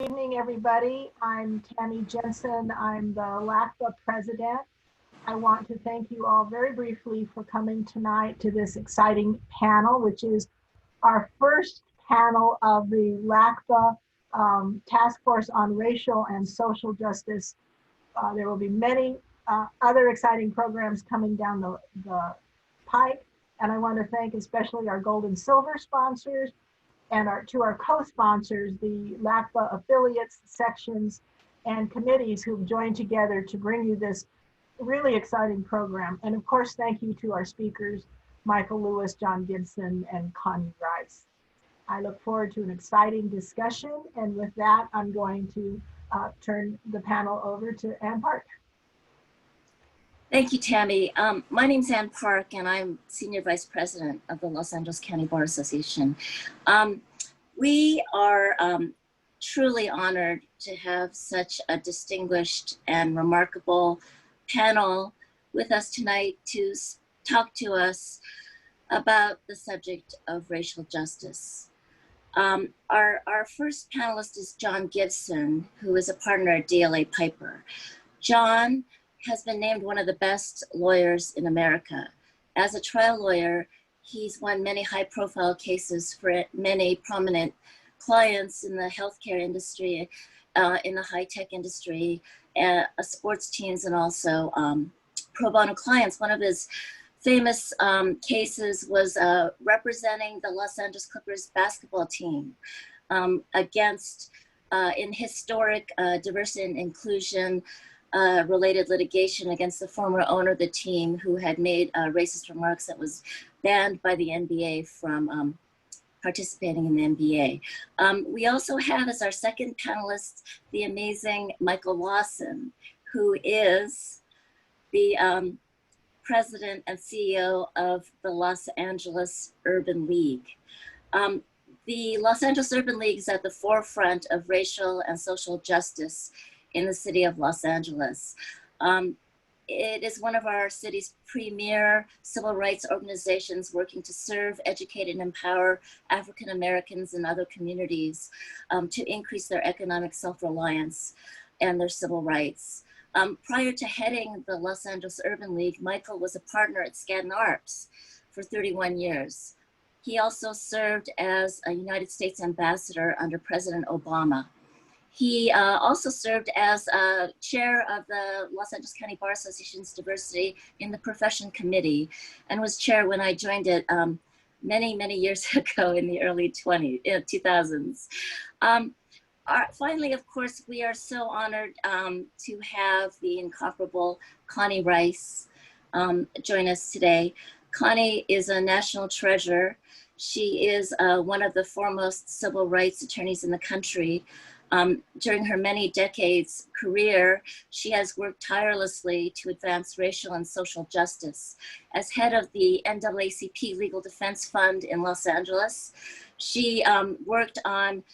Evening, everybody. I'm Tammy Jensen. I'm the LACBA president. I want to thank you all very briefly for coming tonight to this exciting panel, which is our first panel of the LACBA Task Force on Racial and Social Justice. There will be many other exciting programs coming down the pike. And I want to thank especially our gold and silver sponsors and our co-sponsors, the LACBA affiliates, sections, and committees who've joined together to bring you this really exciting program. And of course, thank you to our speakers, Michael Lewis, John Gibson, and Connie Rice. I look forward to an exciting discussion. And with that, I'm going to turn the panel over to Ann Park. Thank you, Tammy. My name's Ann Park, and I'm Senior Vice President of the Los Angeles County Bar Association. We are truly honored to have such a distinguished and remarkable panel with us tonight to talk to us about the subject of racial justice. Our first panelist is John Gibson, who is a partner at DLA Piper. John has been named one of the best lawyers in America. As a trial lawyer, he's won many high-profile cases for many prominent clients in the healthcare industry, in the high-tech industry, sports teams, and also pro bono clients. One of his famous cases was representing the Los Angeles Clippers basketball team against in historic diversity and inclusion related litigation against the former owner of the team who had made racist remarks that was banned by the NBA from participating in the NBA. We also have as our second panelist the amazing Michael Lawson, who is the president and CEO of the Los Angeles Urban League. The Los Angeles Urban League is at the forefront of racial and social justice in the city of Los Angeles. It is one of our city's premier civil rights organizations working to serve, educate, and empower African Americans and other communities to increase their economic self-reliance and their civil rights. Prior to heading the Los Angeles Urban League, Michael was a partner at Skadden Arps for 31 years. He also served as a United States ambassador under President Obama. He also served as chair of the Los Angeles County Bar Association's Diversity in the Profession Committee, and was chair when I joined it many, many years ago in the early 2000s. Finally, of course, we are so honored to have the incomparable Connie Rice join us today. Connie is a national treasure. She is one of the foremost civil rights attorneys in the country. During her many decades career, she has worked tirelessly to advance racial and social justice. As head of the NAACP Legal Defense Fund in Los Angeles, she worked on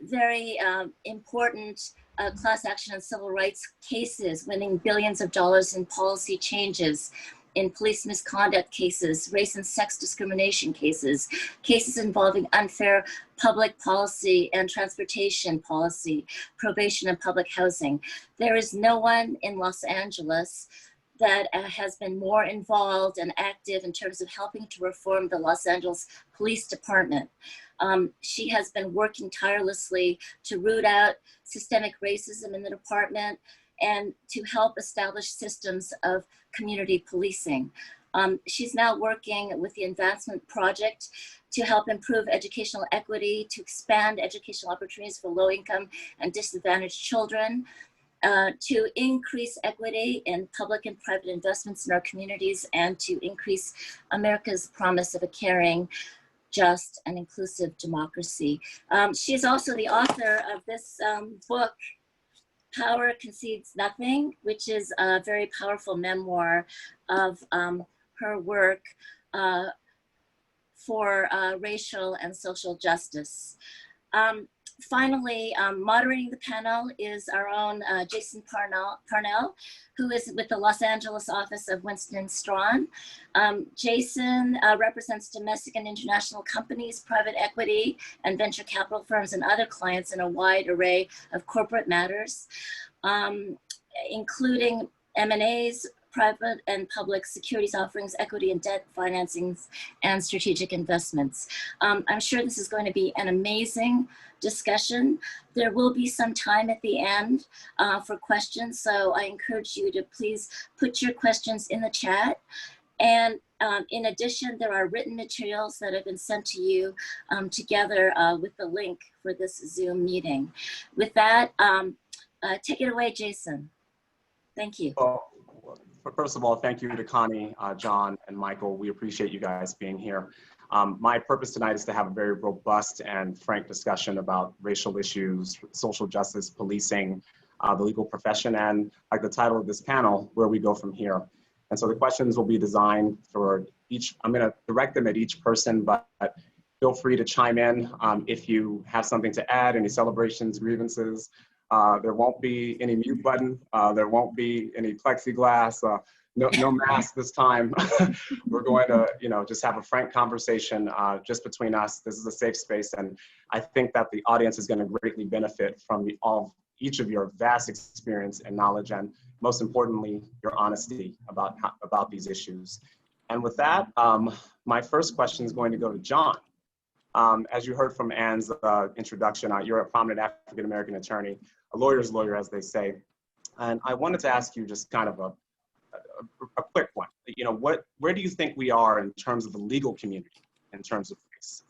very important class action and civil rights cases, winning billions of dollars in policy changes, in police misconduct cases, race and sex discrimination cases, cases involving unfair public policy and transportation policy, probation and public housing. There is no one in Los Angeles that has been more involved and active in terms of helping to reform the Los Angeles Police Department. She has been working tirelessly to root out systemic racism in the department and to help establish systems of community policing. She's now working with the Advancement Project to help improve educational equity, to expand educational opportunities for low-income and disadvantaged children, to increase equity in public and private investments in our communities, and to increase America's promise of a caring, just, and inclusive democracy. She is also the author of this book, Power Concedes Nothing, which is a very powerful memoir of her work for racial and social justice. Finally, moderating the panel is our own Jason Parnell, who is with the Los Angeles office of Winston Strawn. Jason represents domestic and international companies, private equity, and venture capital firms and other clients in a wide array of corporate matters, including M&As, private and public securities offerings, equity and debt financings, and strategic investments. I'm sure this is going to be an amazing discussion. There will be some time at the end for questions, so I encourage you to please put your questions in the chat. And in addition, there are written materials that have been sent to you together with the link for this Zoom meeting. With that, take it away, Jason. Thank you. First of all, thank you to Connie, John, and Michael. We appreciate you guys being here. My purpose tonight is to have a very robust and frank discussion about racial issues, social justice, policing, the legal profession, and like the title of this panel, where we go from here. And so the questions will be designed for each, I'm gonna direct them at each person, but feel free to chime in if you have something to add, any celebrations, grievances. There won't be any mute button. There won't be any plexiglass. No mask this time. We're going to, just have a frank conversation just between us. This is a safe space, and I think that the audience is going to greatly benefit from each of your vast experience and knowledge, and most importantly, your honesty about these issues. And with that, my first question is going to go to John. As you heard from Ann's introduction, you're a prominent African-American attorney, a lawyer's lawyer, as they say. And I wanted to ask you just kind of a quick one. Where do you think we are in terms of the legal community, in terms of race?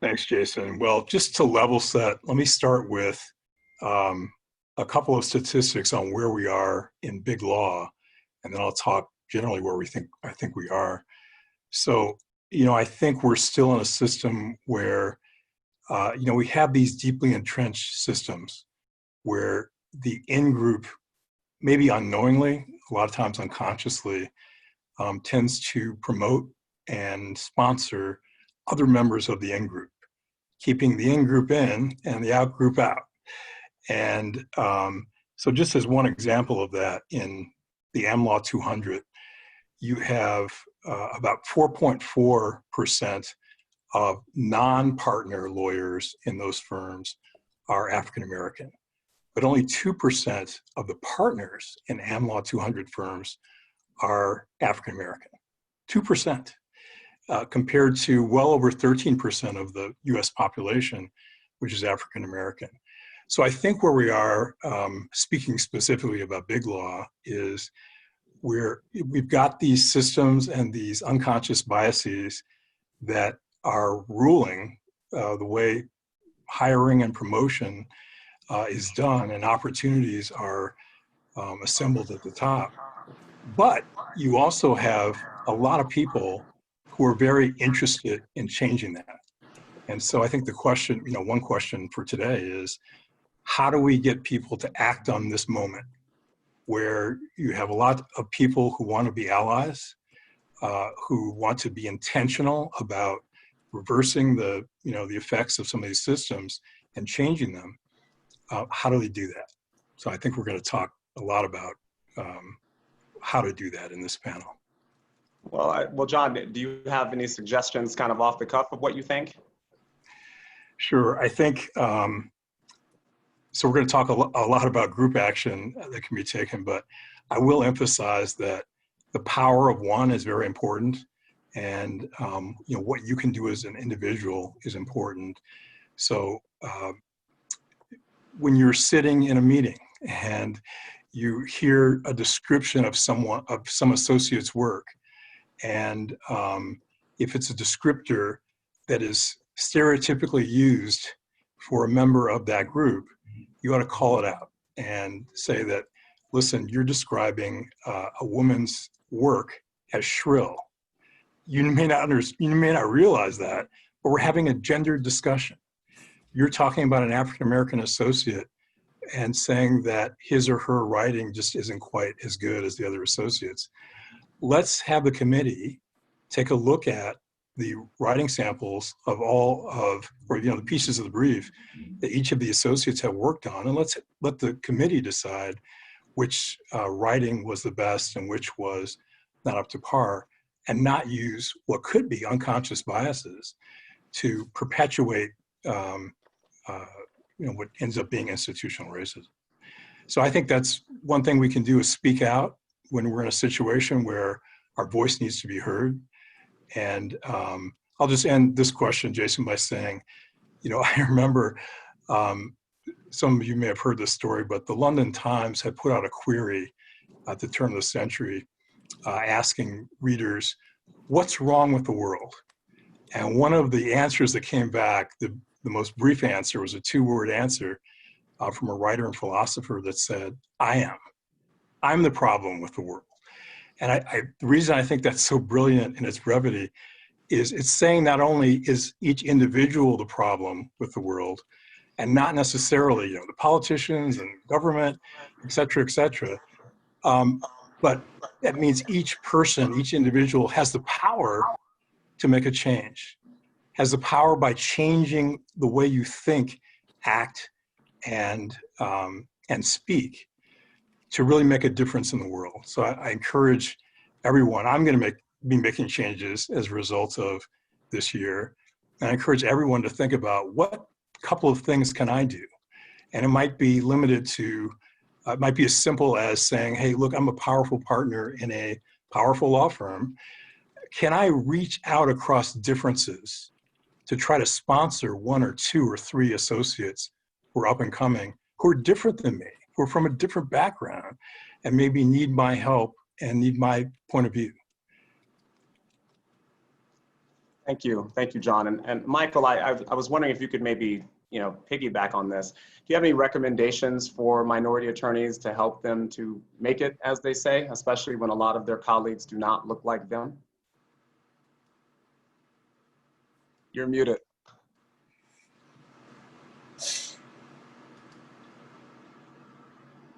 Thanks, Jason. Well, just to level set, let me start with a couple of statistics on where we are in big law, and then I'll talk generally where I think we are. So, I think we're still in a system where, we have these deeply entrenched systems where the in-group, maybe unknowingly, a lot of times unconsciously, tends to promote and sponsor other members of the in-group, keeping the in-group in and the out-group out. And so just as one example of that, in the AmLaw 200, you have about 4.4% of non-partner lawyers in those firms are African-American, but only 2% of the partners in AmLaw 200 firms are African-American. 2%, compared to well over 13% of the US population, which is African-American. So I think where we are, speaking specifically about big law, is we've got these systems and these unconscious biases that are ruling the way hiring and promotion is done, and opportunities are assembled at the top. But you also have a lot of people who are very interested in changing that. And so I think the question, one question for today is, how do we get people to act on this moment where you have a lot of people who want to be allies, who want to be intentional about reversing the effects of some of these systems and changing them? How do they do that? So I think we're going to talk a lot about how to do that in this panel. Well, John, do you have any suggestions kind of off the cuff of what you think? Sure. I think, so we're going to talk a lot about group action that can be taken, but I will emphasize that the power of one is very important. And what you can do as an individual is important. So when you're sitting in a meeting and you hear a description of some associate's work, and if it's a descriptor that is stereotypically used for a member of that group, you ought to call it out and say that, listen, you're describing a woman's work as shrill. You may not realize that, but we're having a gendered discussion. You're talking about an African-American associate and saying that his or her writing just isn't quite as good as the other associates. Let's have the committee take a look at the writing samples of all of, or the pieces of the brief that each of the associates have worked on, and let's let the committee decide which writing was the best and which was not up to par, and not use what could be unconscious biases to perpetuate what ends up being institutional racism. So I think that's one thing we can do, is speak out when we're in a situation where our voice needs to be heard. And I'll just end this question, Jason, by saying, I remember, some of you may have heard this story, but the London Times had put out a query at the turn of the century asking readers, what's wrong with the world? And one of the answers that came back, the most brief answer, was a 2-word answer from a writer and philosopher that said, I am. I'm the problem with the world. And the reason I think that's so brilliant in its brevity is it's saying not only is each individual the problem with the world, and not necessarily the politicians and government, et cetera, but that means each person, each individual has the power to make a change, has the power by changing the way you think, act, and speak, to really make a difference in the world. So I encourage everyone. I'm going to be making changes as a result of this year. And I encourage everyone to think about, what couple of things can I do? And it might be limited to, it might be as simple as saying, hey, look, I'm a powerful partner in a powerful law firm. Can I reach out across differences to try to sponsor 1 or 2 or 3 associates who are up and coming, who are different than me, who are from a different background, and maybe need my help and need my point of view? Thank you, John. And Michael, I was wondering if you could maybe piggyback on this. Do you have any recommendations for minority attorneys to help them to make it, as they say, especially when a lot of their colleagues do not look like them? You're muted.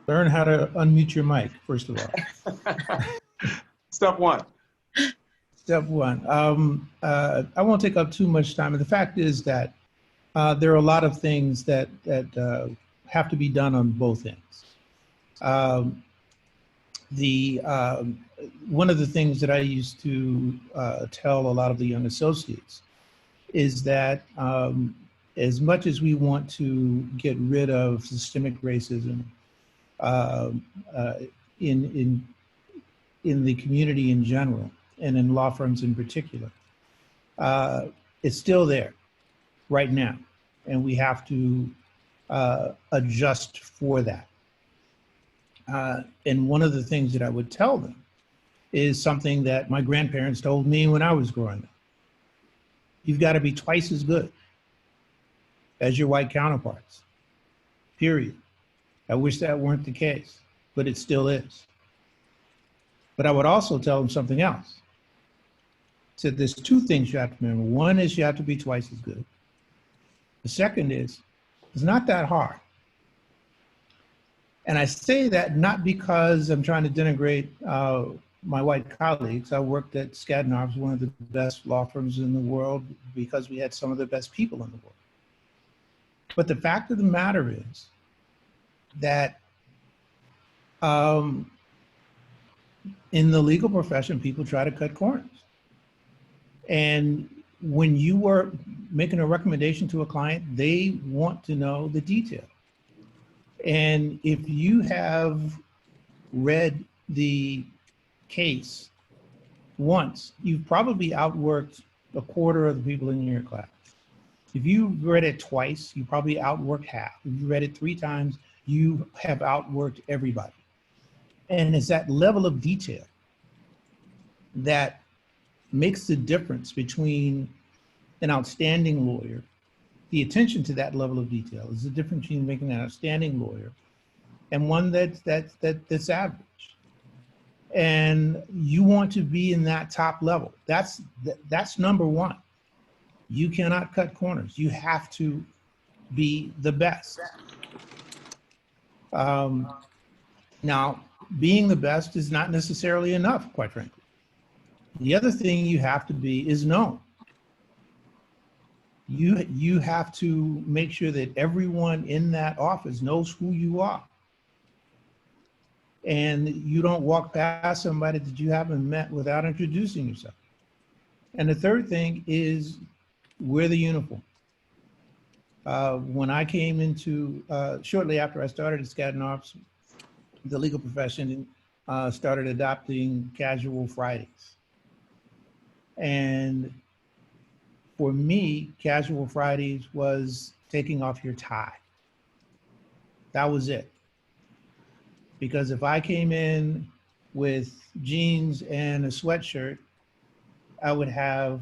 Learn how to unmute your mic, first of all. Step 1. Step 1. I won't take up too much time. And the fact is that there are a lot of things that have to be done on both ends. One of the things that I used to tell a lot of the young associates is that as much as we want to get rid of systemic racism in the community in general, and in law firms in particular, it's still there right now, and we have to adjust for that. And one of the things that I would tell them is something that my grandparents told me when I was growing up. You've got to be twice as good as your white counterparts, period. I wish that weren't the case, but it still is. But I would also tell them something else. I said there's 2 things you have to remember. One is you have to be twice as good. The second is, it's not that hard. And I say that not because I'm trying to denigrate my white colleagues. I worked at Skadden Arps, one of the best law firms in the world, because we had some of the best people in the world. But the fact of the matter is that in the legal profession, people try to cut corners. And when you are making a recommendation to a client, they want to know the detail. And if you have read the case once, you've probably outworked a quarter of the people in your class. If you read it twice, you probably outworked half. If you read it 3 times, you have outworked everybody. And it's that level of detail that makes the difference between an outstanding lawyer. The attention to that level of detail is the difference between making an outstanding lawyer and one that's average. And you want to be in that top level. That's number 1. You cannot cut corners. You have to be the best. Now, being the best is not necessarily enough, quite frankly. The other thing you have to be is known. You have to make sure that everyone in that office knows who you are. And you don't walk past somebody that you haven't met without introducing yourself. And the third thing is wear the uniform. When I came into, shortly after I started at Skadden Arps, the legal profession started adopting casual Fridays. And for me, casual Fridays was taking off your tie. That was it. Because if I came in with jeans and a sweatshirt, I would have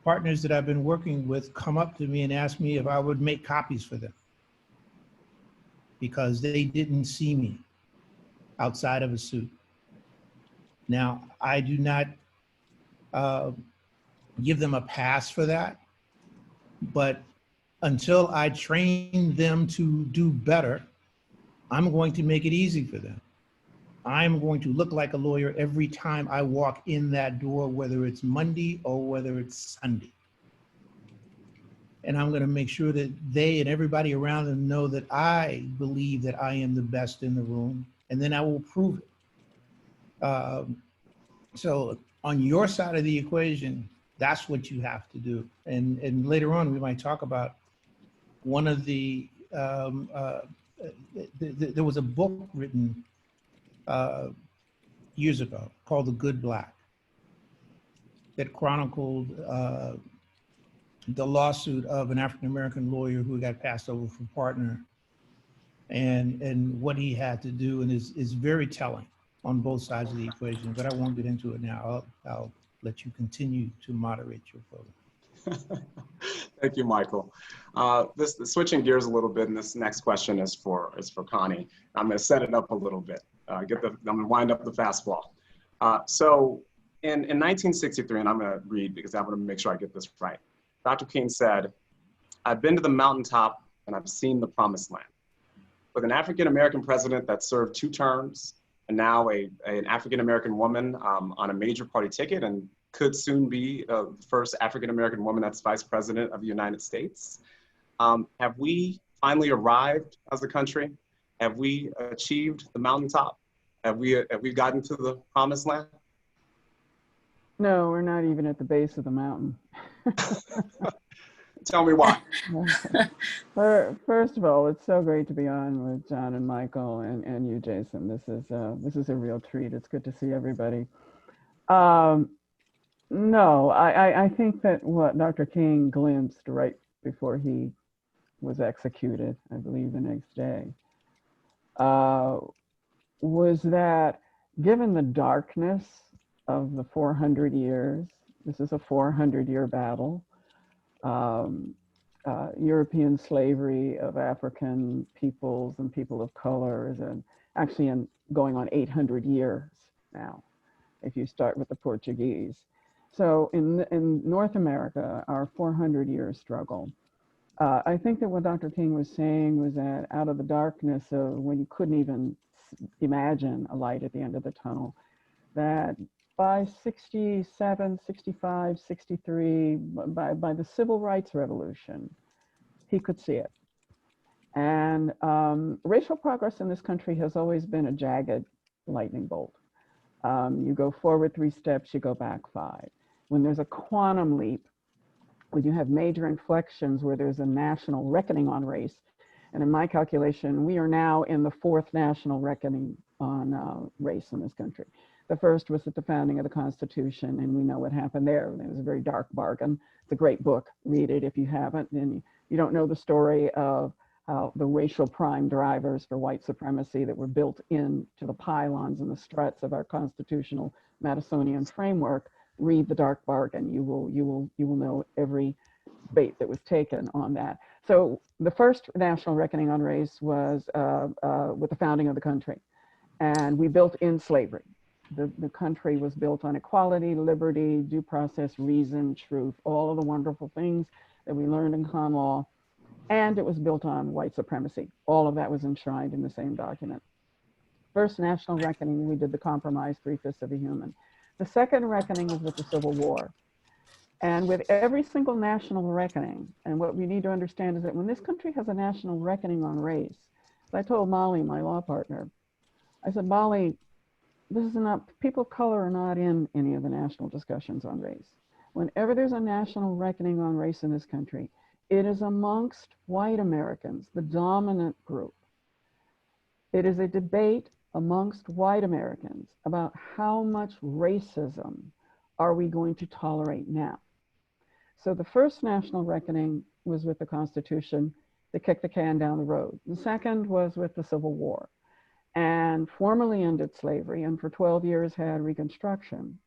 partners that I've been working with come up to me and ask me if I would make copies for them because they didn't see me outside of a suit. Now, I do not give them a pass for that, but until I train them to do better, I'm going to make it easy for them. I'm going to look like a lawyer every time I walk in that door, whether it's Monday or whether it's Sunday. And I'm going to make sure that they and everybody around them know that I believe that I am the best in the room, and then I will prove it. So on your side of the equation, that's what you have to do. And later on, we might talk about one of the, there was a book written years ago called The Good Black that chronicled the lawsuit of an African-American lawyer who got passed over for partner and what he had to do, and is very telling on both sides of the equation, but I won't get into it now. I'll let you continue to moderate your program. Thank you, Michael. Switching gears a little bit, and this next question is for Connie. I'm going to set it up a little bit. I'm going to wind up the fastball. So in 1963, and I'm going to read because I want to make sure I get this right. Dr. King said, "I've been to the mountaintop and I've seen the promised land. With an African-American president that served 2 terms, and now an African-American woman on a major party ticket and could soon be the first African-American woman that's vice president of the United States. Have we finally arrived as a country? Have we achieved the mountaintop? Have we gotten to the promised land?" No, we're not even at the base of the mountain. Tell me why. First of all, it's so great to be on with John and Michael and you, Jason. This is a real treat. It's good to see everybody. No, I think that what Dr. King glimpsed right before he was executed, I believe the next day, was that given the darkness of the 400 years, this is a 400-year battle, European slavery of African peoples and people of colors, and actually going on 800 years now, if you start with the Portuguese. So in North America, our 400-year struggle, I think that what Dr. King was saying was that out of the darkness of when you couldn't even imagine a light at the end of the tunnel, that by 67, 65, 63, by the Civil Rights Revolution, he could see it. And racial progress in this country has always been a jagged lightning bolt. You go forward 3 steps, you go back 5. When there's a quantum leap, when you have major inflections where there's a national reckoning on race, and in my calculation, we are now in the 4th national reckoning on race in this country. The first was at the founding of the Constitution, and we know what happened there. It was a very dark bargain. It's a great book. Read it if you haven't, and you don't know the story of how the racial prime drivers for white supremacy that were built into the pylons and the struts of our constitutional Madisonian framework. Read the dark bargain. You will know every bait that was taken on that. So the first national reckoning on race was with the founding of the country, and we built in slavery. The country was built on equality, liberty, due process, reason, truth, all of the wonderful things that we learned in common law, and it was built on white supremacy. All of that was enshrined in the same document. First national reckoning, we did the compromise, 3/5 of a human. The second reckoning was with the Civil War. And with every single national reckoning, and what we need to understand is that when this country has a national reckoning on race, I told Molly, my law partner, I said, Molly, this is not, people of color are not in any of the national discussions on race. Whenever there's a national reckoning on race in this country, it is amongst white Americans, the dominant group. It is a debate amongst white Americans about how much racism are we going to tolerate now. So the first national reckoning was with the Constitution to kick the can down the road. The second was with the Civil War, and formally ended slavery, and for 12 years had Reconstruction.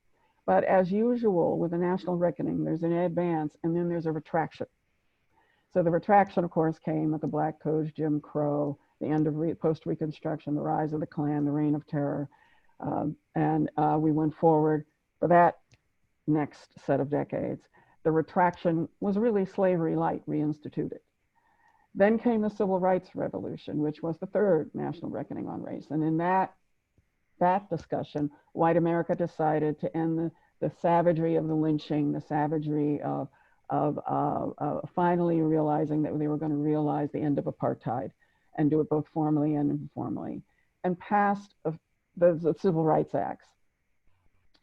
But as usual with a national reckoning, there's an advance and then there's a retraction. So the retraction, of course, came with the Black Codes, Jim Crow, the end of post-Reconstruction, the rise of the Klan, the reign of terror. And we went forward for that next set of decades. The retraction was really slavery light reinstituted. Then came the Civil Rights Revolution, which was the third national reckoning on race. And in that discussion, white America decided to end the savagery of the lynching, the savagery of finally realizing that they were going to realize the end of apartheid and do it both formally and informally, and passed the Civil Rights Acts,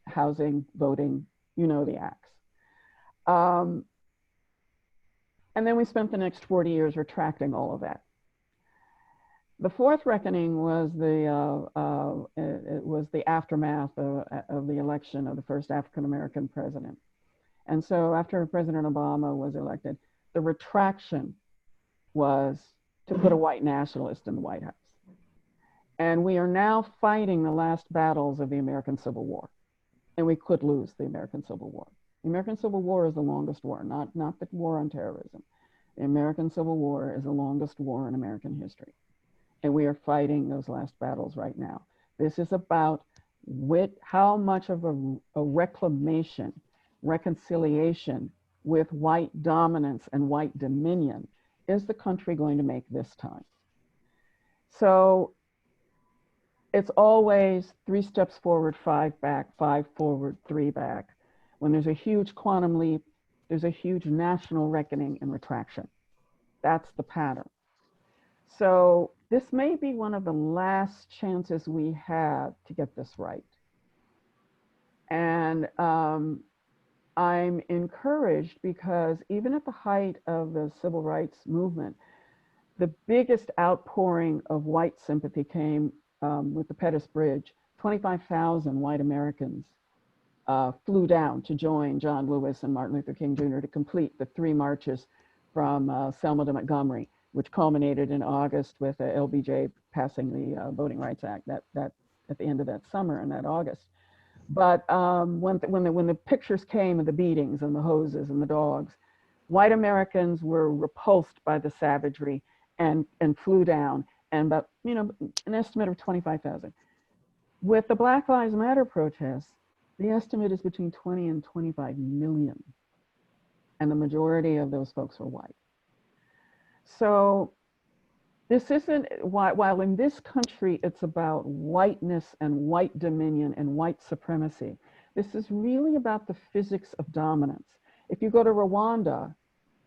housing, voting, you know the acts. And then we spent the next 40 years retracting all of that. The fourth reckoning was the aftermath of the election of the first African-American president. And so after President Obama was elected, the retraction was to put a white nationalist in the White House. And we are now fighting the last battles of the American Civil War. And we could lose the American Civil War. The American Civil War is the longest war, not the war on terrorism. The American Civil War is the longest war in American history. And we are fighting those last battles right now. This is about how much of a reclamation, reconciliation with white dominance and white dominion is the country going to make this time. So it's always 3 steps forward, 5 back, 5 forward, 3 back. When there's a huge quantum leap, there's a huge national reckoning and retraction. That's the pattern. So this may be one of the last chances we have to get this right. And I'm encouraged because even at the height of the civil rights movement, the biggest outpouring of white sympathy came with the Pettus Bridge. 25,000 white Americans flew down to join John Lewis and Martin Luther King Jr. to complete the 3 marches from Selma to Montgomery, which culminated in August with LBJ passing the Voting Rights Act that at the end of that summer in that August. But when the pictures came of the beatings and the hoses and the dogs, white Americans were repulsed by the savagery and flew down, and about, an estimate of 25,000. With the Black Lives Matter protests, the estimate is between 20 and 25 million. And the majority of those folks were white. So this isn't, while in this country it's about whiteness and white dominion and white supremacy, this is really about the physics of dominance. If you go to Rwanda,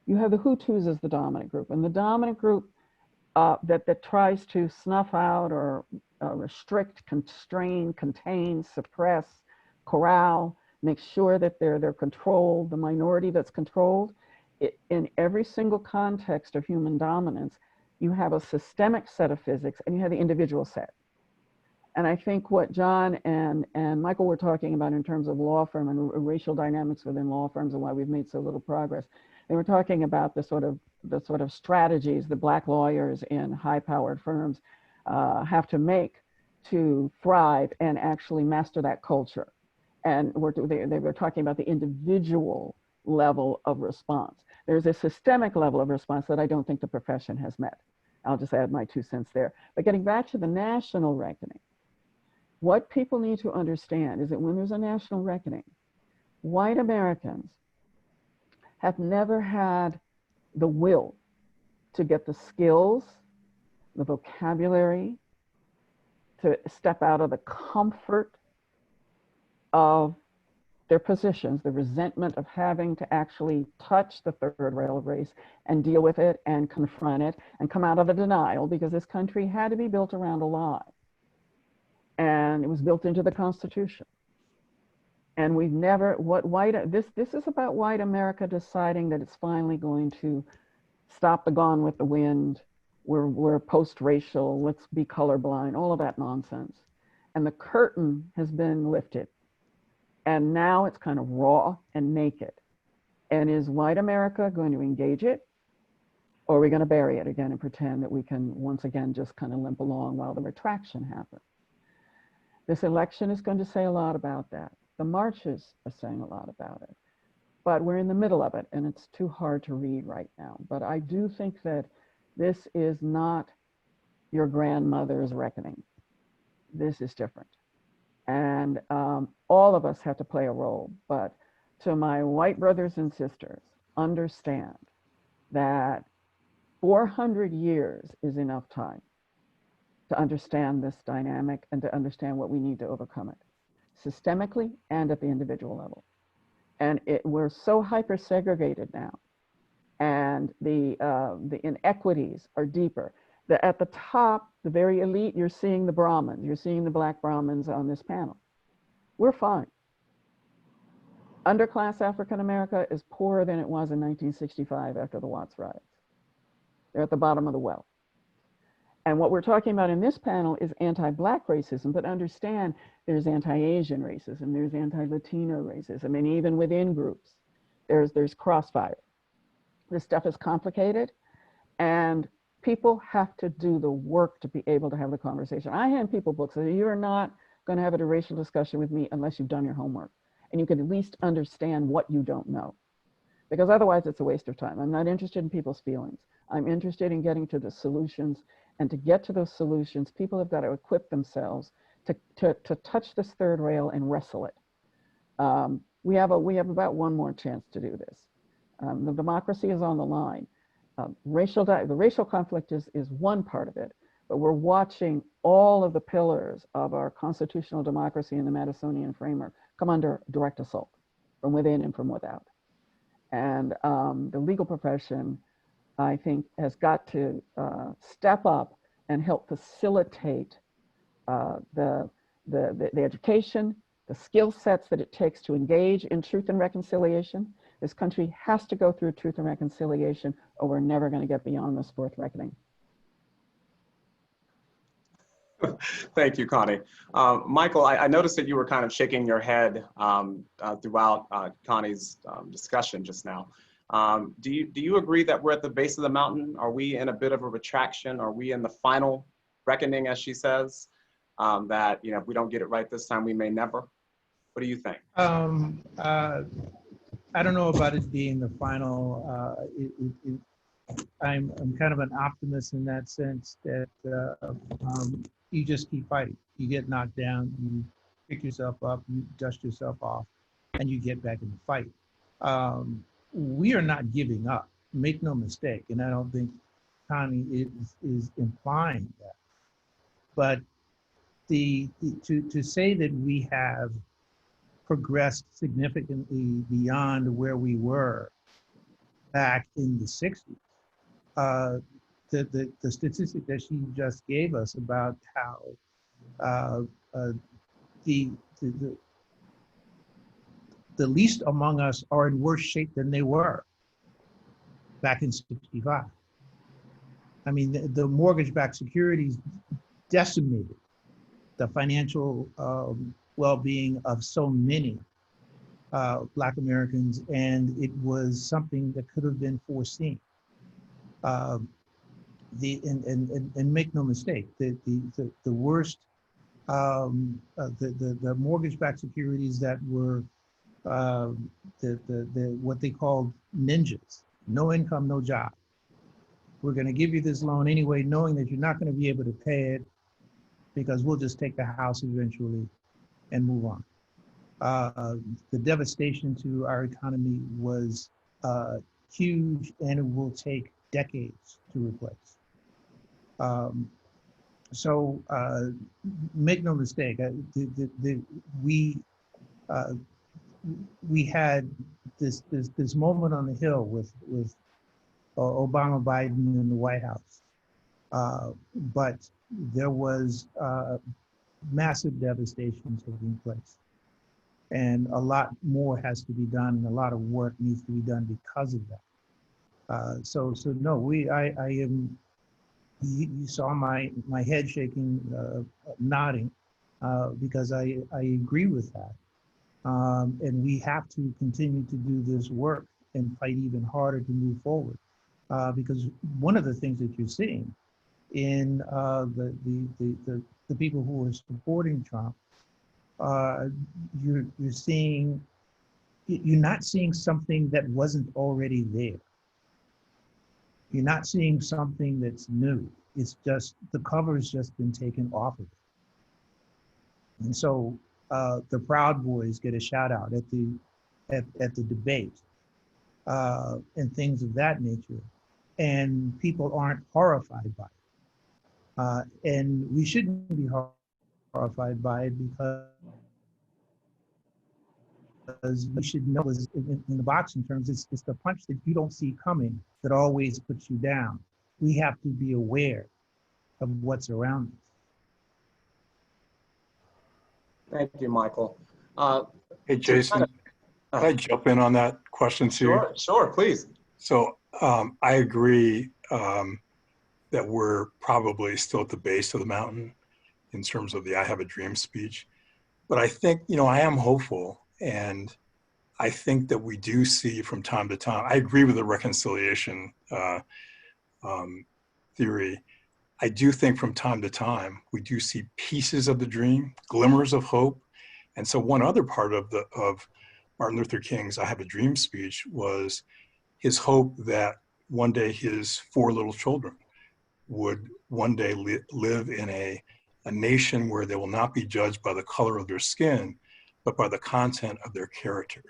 you have the Hutus as the dominant group, and the dominant group that tries to snuff out or restrict, constrain, contain, suppress, corral, make sure that they're controlled, the minority that's controlled. In every single context of human dominance, you have a systemic set of physics and you have the individual set. And I think what John and Michael were talking about in terms of law firm and racial dynamics within law firms and why we've made so little progress, they were talking about the sort of strategies that Black lawyers in high-powered firms have to make to thrive and actually master that culture. And they were talking about the individual level of response. There's a systemic level of response that I don't think the profession has met. I'll just add my 2 cents there. But getting back to the national reckoning, what people need to understand is that when there's a national reckoning, white Americans have never had the will to get the skills, the vocabulary, to step out of the comfort of their positions, the resentment of having to actually touch the third rail of race and deal with it and confront it and come out of the denial, because this country had to be built around a lie. And it was built into the Constitution. And we've never, this is about white America deciding that it's finally going to stop the Gone with the Wind, we're post-racial, let's be colorblind, all of that nonsense. And the curtain has been lifted. And now it's kind of raw and naked. And is white America going to engage it? Or are we going to bury it again and pretend that we can once again just kind of limp along while the retraction happens? This election is going to say a lot about that. The marches are saying a lot about it. But we're in the middle of it, and it's too hard to read right now. But I do think that this is not your grandmother's reckoning. This is different. And all of us have to play a role. But to my white brothers and sisters, understand that 400 years is enough time to understand this dynamic and to understand what we need to overcome it, systemically and at the individual level. And we're so hyper-segregated now, and the inequities are deeper. At the top, the very elite, you're seeing the Brahmins, you're seeing the Black Brahmins on this panel. We're fine. Underclass African America is poorer than it was in 1965 after the Watts riots. They're at the bottom of the well. And what we're talking about in this panel is anti-Black racism, but understand there's anti-Asian racism, there's anti-Latino racism, and even within groups, there's crossfire. This stuff is complicated, and people have to do the work to be able to have the conversation. I hand people books. You're not going to have a racial discussion with me unless you've done your homework, and you can at least understand what you don't know, because otherwise it's a waste of time. I'm not interested in people's feelings. I'm interested in getting to the solutions. And to get to those solutions, people have got to equip themselves to touch this third rail and wrestle it. We have about one more chance to do this. The democracy is on the line. The racial conflict is one part of it, but we're watching all of the pillars of our constitutional democracy in the Madisonian framework come under direct assault from within and from without. And the legal profession, I think, has got to step up and help facilitate the education, the skill sets that it takes to engage in truth and reconciliation. This country has to go through truth and reconciliation, or we're never going to get beyond this fourth reckoning. Thank you, Connie. Michael, I noticed that you were kind of shaking your head throughout Connie's discussion just now. Do you agree that we're at the base of the mountain? Are we in a bit of a retraction? Are we in the final reckoning, as she says, that if we don't get it right this time, we may never? What do you think? I don't know about it being the final. I'm kind of an optimist in that sense that you just keep fighting. You get knocked down, you pick yourself up, you dust yourself off, and you get back in the fight. We are not giving up. Make no mistake, and I don't think Connie is implying that. But to say that we have progressed significantly beyond where we were back in the 60s, the statistic that she just gave us about how the least among us are in worse shape than they were back in 65. I mean, the mortgage-backed securities decimated the financial well-being of so many Black Americans, and it was something that could have been foreseen. And make no mistake, the worst, the mortgage-backed securities that were what they called ninjas, no income, no job. We're going to give you this loan anyway, knowing that you're not going to be able to pay it because we'll just take the house eventually and move on. The devastation to our economy was huge, and it will take decades to replace. So make no mistake, we had this moment on the Hill with Obama, Biden in the White House, but there was massive devastation taking place, and a lot more has to be done, and a lot of work needs to be done because of that. So no, I am. You saw my head shaking, nodding, because I agree with that. And we have to continue to do this work and fight even harder to move forward. Because one of the things that you're seeing in the people who are supporting Trump, you're not seeing something that wasn't already there. You're not seeing something that's new. It's just the cover's just been taken off of it. And so the Proud Boys get a shout out at the debate, and things of that nature, and people aren't horrified by it. And we shouldn't be horrified by it because we should know, in the boxing terms, it's the punch that you don't see coming that always puts you down. We have to be aware of what's around us. Thank you, Michael. Hey, Jason, can I jump in on that question too? Sure, please. So I agree that we're probably still at the base of the mountain in terms of the I Have a Dream speech. But I think, I am hopeful, and I think that we do see from time to time, I agree with the reconciliation theory. I do think from time to time, we do see pieces of the dream, glimmers of hope. And so one other part of Martin Luther King's I Have a Dream speech was his hope that one day his 4 little children would one day live in a nation where they will not be judged by the color of their skin, but by the content of their character.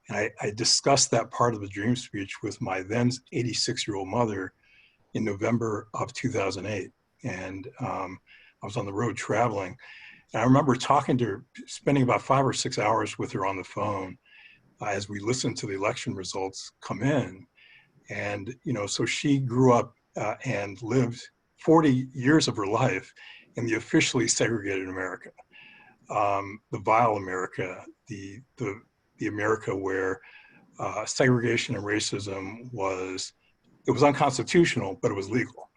And I discussed that part of the dream speech with my then 86-year-old mother in November of 2008. And I was on the road traveling. And I remember talking to her, spending about 5 or 6 hours with her on the phone as we listened to the election results come in. And, so she grew up and lived 40 years of her life in the officially segregated America, the vile America, the America where segregation and racism was unconstitutional, but it was legal.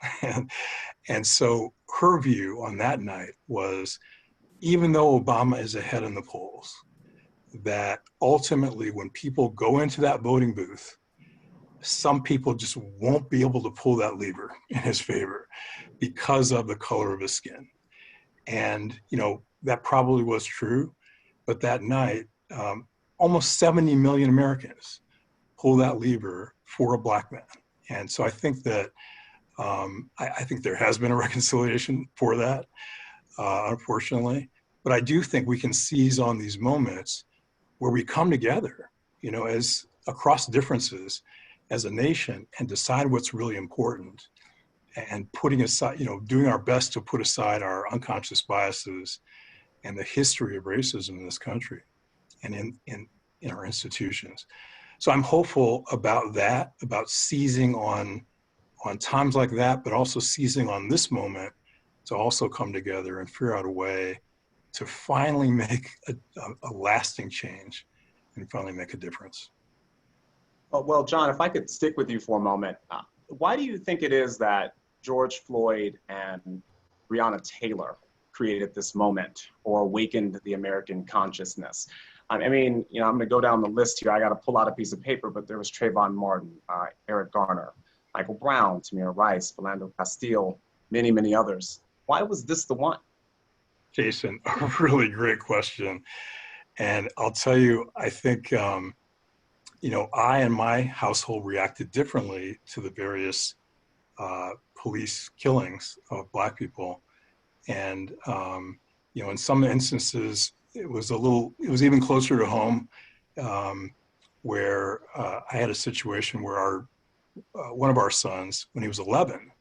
And so her view on that night was, even though Obama is ahead in the polls, that ultimately when people go into that voting booth, some people just won't be able to pull that lever in his favor because of the color of his skin. And, that probably was true, but that night, almost 70 million Americans pulled that lever for a Black man. And so I think that, I think there has been a reconciliation for that, unfortunately, but I do think we can seize on these moments where we come together, as across differences as a nation and decide what's really important, and putting aside, doing our best to put aside our unconscious biases and the history of racism in this country and in our institutions. So I'm hopeful about that, about seizing on times like that, but also seizing on this moment to also come together and figure out a way to finally make a lasting change and finally make a difference. Well, John, if I could stick with you for a moment, why do you think it is that George Floyd and Breonna Taylor created this moment or awakened the American consciousness? I mean, I'm going to go down the list here. I got to pull out a piece of paper, but there was Trayvon Martin, Eric Garner, Michael Brown, Tamir Rice, Philando Castile, many, many others. Why was this the one? Jason, a really great question. And I'll tell you, I think, I and my household reacted differently to the various police killings of Black people. And, in some instances, it was even closer to home, where I had a situation where one of our sons, when he was 11,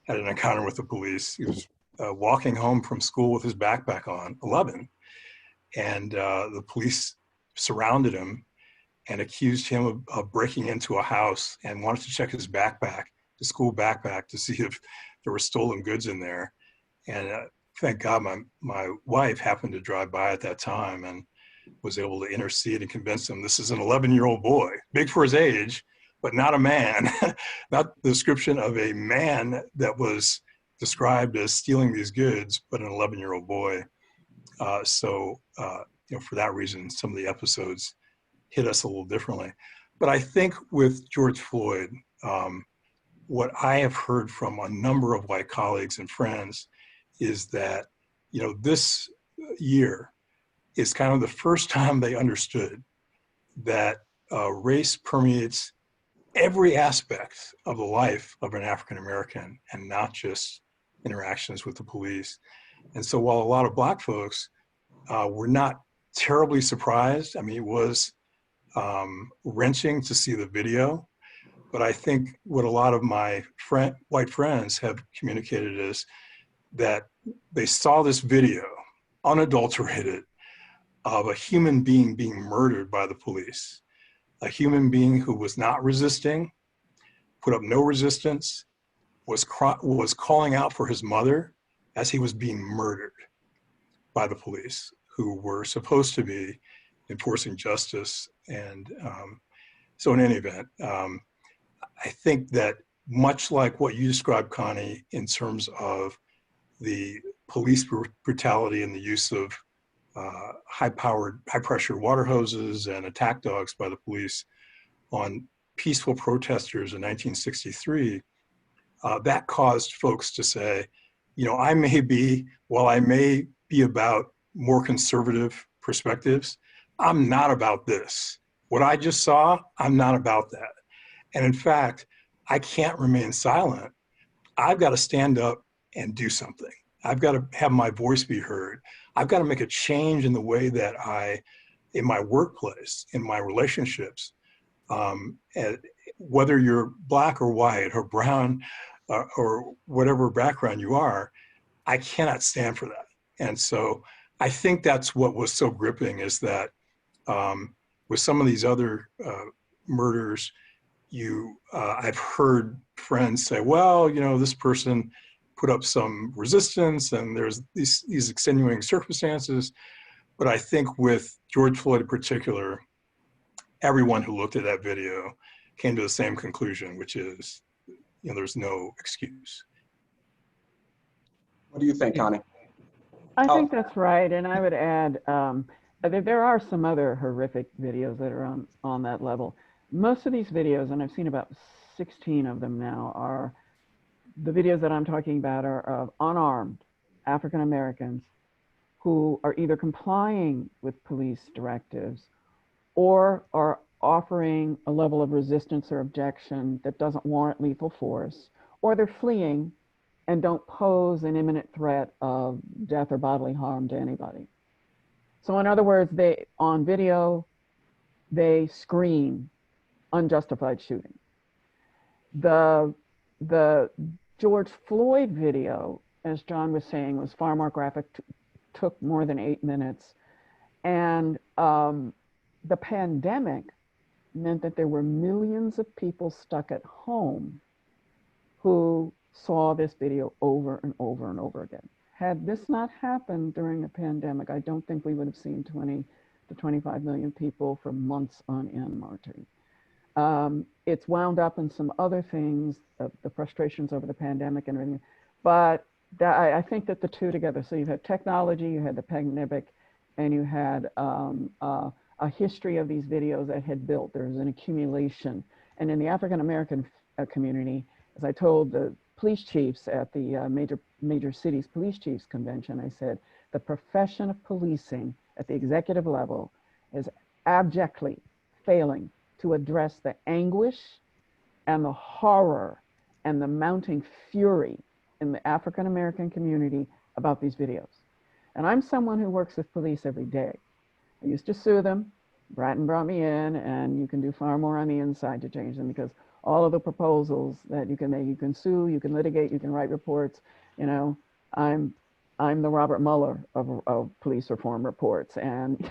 had an encounter with the police. He was walking home from school with his backpack on, 11. And the police surrounded him and accused him of breaking into a house and wanted to check his backpack, the school backpack, to see if there were stolen goods in there. And thank God my wife happened to drive by at that time and was able to intercede and convince him this is an 11-year-old boy, big for his age, but not a man, not the description of a man that was described as stealing these goods, but an 11-year-old boy. So for that reason, some of the episodes hit us a little differently. But I think with George Floyd, what I have heard from a number of white colleagues and friends is that, this year is kind of the first time they understood that race permeates every aspect of the life of an African American and not just interactions with the police. And so while a lot of Black folks were not terribly surprised, I mean, it was wrenching to see the video, but I think what a lot of my white friends have communicated is that they saw this video, unadulterated, of a human being being murdered by the police, a human being who was not resisting, put up no resistance, was calling out for his mother as he was being murdered by the police, who were supposed to be enforcing justice. And so in any event, I think that much like what you described, Connie, in terms of the police brutality and the use of high-pressure water hoses and attack dogs by the police on peaceful protesters in 1963, that caused folks to say, while I may be about more conservative perspectives, I'm not about this. What I just saw, I'm not about that. And in fact, I can't remain silent. I've got to stand up and do something. I've got to have my voice be heard. I've got to make a change in the way that in my workplace, in my relationships, whether you're Black or white or brown or whatever background you are, I cannot stand for that. And so I think that's what was so gripping, is that with some of these other murders, I've heard friends say, well, this person put up some resistance and there's these extenuating circumstances. But I think with George Floyd in particular, everyone who looked at that video came to the same conclusion, which is, there's no excuse. What do you think, Connie? I think that's right. And I would add, there are some other horrific videos that are on that level. Most of these videos, and I've seen about 16 of them now, are the videos that I'm talking about are of unarmed African Americans who are either complying with police directives or are offering a level of resistance or objection that doesn't warrant lethal force, or they're fleeing and don't pose an imminent threat of death or bodily harm to anybody. So in other words, on video, they scream unjustified shooting. The George Floyd video, as John was saying, was far more graphic, took more than 8 minutes. And the pandemic meant that there were millions of people stuck at home who saw this video over and over and over again. Had this not happened during the pandemic, I don't think we would have seen 20 to 25 million people for months on end marching. It's wound up in some other things, the frustrations over the pandemic and everything, but I think that the two together, so you had technology, you had the pandemic, and you had a history of these videos that had built. There was an accumulation. And in the African American community, as I told the police chiefs at the major cities police chiefs convention, I said, the profession of policing at the executive level is abjectly failing to address the anguish and the horror and the mounting fury in the African American community about these videos. And I'm someone who works with police every day. I used to sue them. Bratton brought me in, and you can do far more on the inside to change them, because all of the proposals that you can make, you can sue, you can litigate, you can write reports. I'm I'm the Robert Mueller of police reform reports, and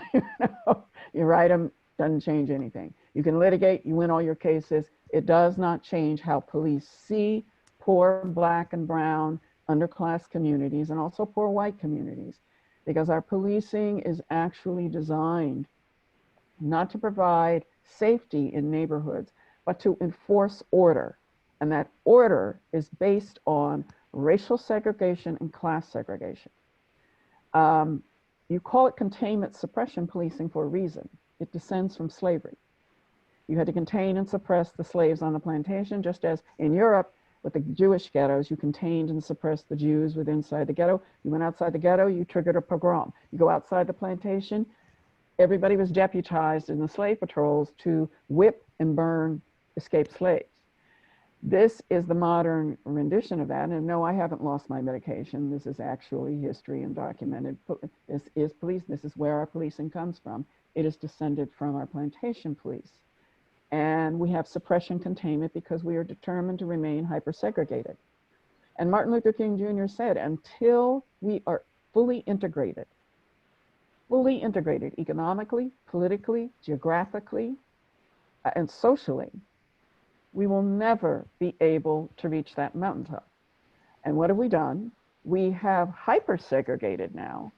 you write them, doesn't change anything. You can litigate, you win all your cases. It does not change how police see poor Black and brown underclass communities and also poor white communities, because our policing is actually designed not to provide safety in neighborhoods, but to enforce order. And that order is based on racial segregation and class segregation. You call it containment suppression policing for a reason. It descends from slavery. You had to contain and suppress the slaves on the plantation, just as in Europe, with the Jewish ghettos, you contained and suppressed the Jews within inside the ghetto. You went outside the ghetto, you triggered a pogrom. You go outside the plantation, everybody was deputized in the slave patrols to whip and burn escaped slaves. This is the modern rendition of that. And no, I haven't lost my medication. This is actually history and documented. This is police. This is where our policing comes from. It is descended from our plantation police. And we have suppression containment because we are determined to remain hyper-segregated. And Martin Luther King Jr. said, until we are fully integrated economically, politically, geographically, and socially, we will never be able to reach that mountaintop. And what have we done? We have hyper-segregated now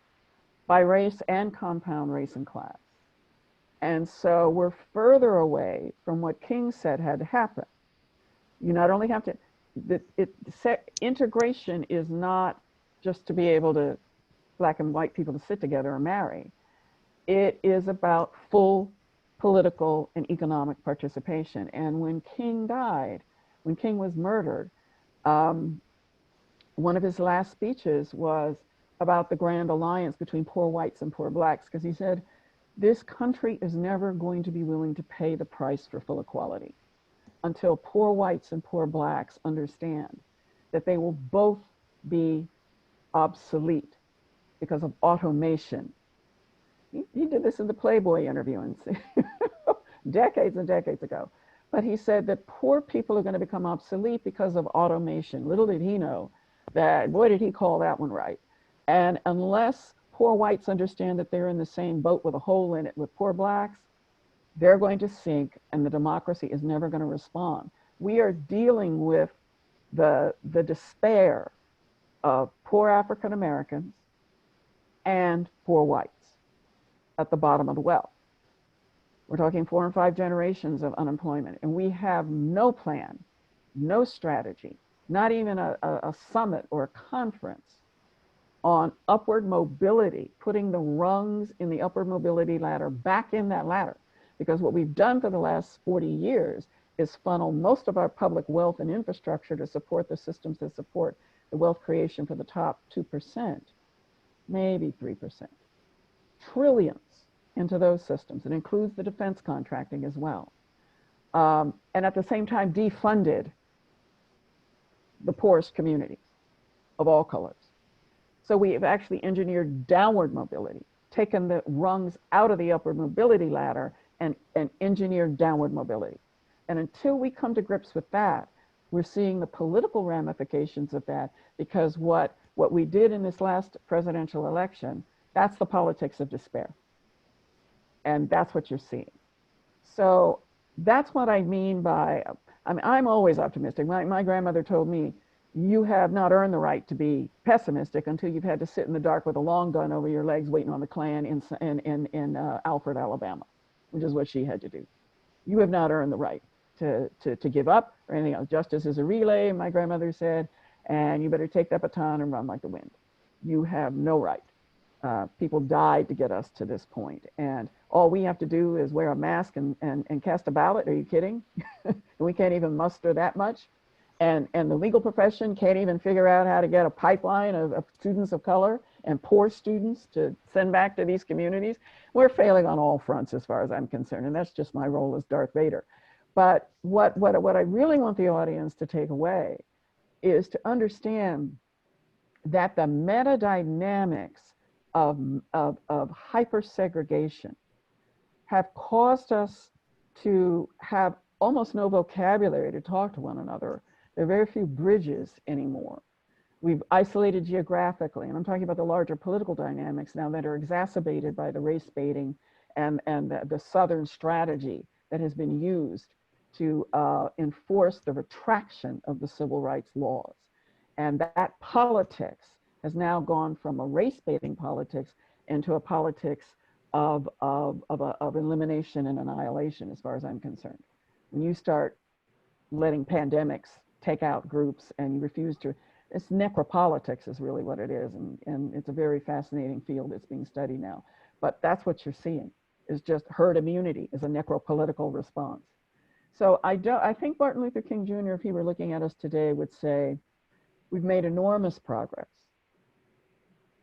by race and compound race and class. And so we're further away from what King said had to happen. You not only have to, integration is not just to be able to, Black and white people to sit together or marry. It is about full political and economic participation. And when King died, when King was murdered, one of his last speeches was about the grand alliance between poor whites and poor Blacks, because he said, this country is never going to be willing to pay the price for full equality until poor whites and poor Blacks understand that they will both be obsolete because of automation. He did this in the Playboy interview and decades and decades ago. But he said that poor people are going to become obsolete because of automation. Little did he know that, boy, did he call that one right. And unless poor whites understand that they're in the same boat with a hole in it with poor Blacks, they're going to sink and the democracy is never going to respond. We are dealing with the despair of poor African Americans and poor whites at the bottom of the well. We're talking 4 and 5 generations of unemployment, and we have no plan, no strategy, not even a summit or a conference on upward mobility, putting the rungs in the upward mobility ladder back in that ladder. Because what we've done for the last 40 years is funnel most of our public wealth and infrastructure to support the systems that support the wealth creation for the top 2%, maybe 3%. Trillions into those systems. It includes the defense contracting as well. And at the same time, defunded the poorest communities of all colors. So we have actually engineered downward mobility, taken the rungs out of the upward mobility ladder and engineered downward mobility. And until we come to grips with that, we're seeing the political ramifications of that, because what we did in this last presidential election, that's the politics of despair. And that's what you're seeing. So that's what I mean by, I'm always optimistic. My grandmother told me, you have not earned the right to be pessimistic until you've had to sit in the dark with a long gun over your legs waiting on the Klan in Alfred, Alabama, which is what she had to do. You have not earned the right to give up or anything else. Justice is a relay, my grandmother said, and you better take that baton and run like the wind. You have no right. People died to get us to this point. And all we have to do is wear a mask and cast a ballot. Are you kidding? We can't even muster that much. And the legal profession can't even figure out how to get a pipeline of students of color and poor students to send back to these communities. We're failing on all fronts as far as I'm concerned. And that's just my role as Darth Vader. But what I really want the audience to take away is to understand that the meta dynamics of hyper-segregation have caused us to have almost no vocabulary to talk to one another. There are very few bridges anymore. We've isolated geographically, and I'm talking about the larger political dynamics now that are exacerbated by the race baiting and the Southern strategy that has been used to enforce the retraction of the civil rights laws. And that politics has now gone from a race baiting politics into a politics of elimination and annihilation, as far as I'm concerned. When you start letting pandemics take out groups and you refuse to, it's necropolitics is really what it is. And it's a very fascinating field that's being studied now. But that's what you're seeing, is just herd immunity is a necropolitical response. So I think Martin Luther King Jr., if he were looking at us today, would say, we've made enormous progress,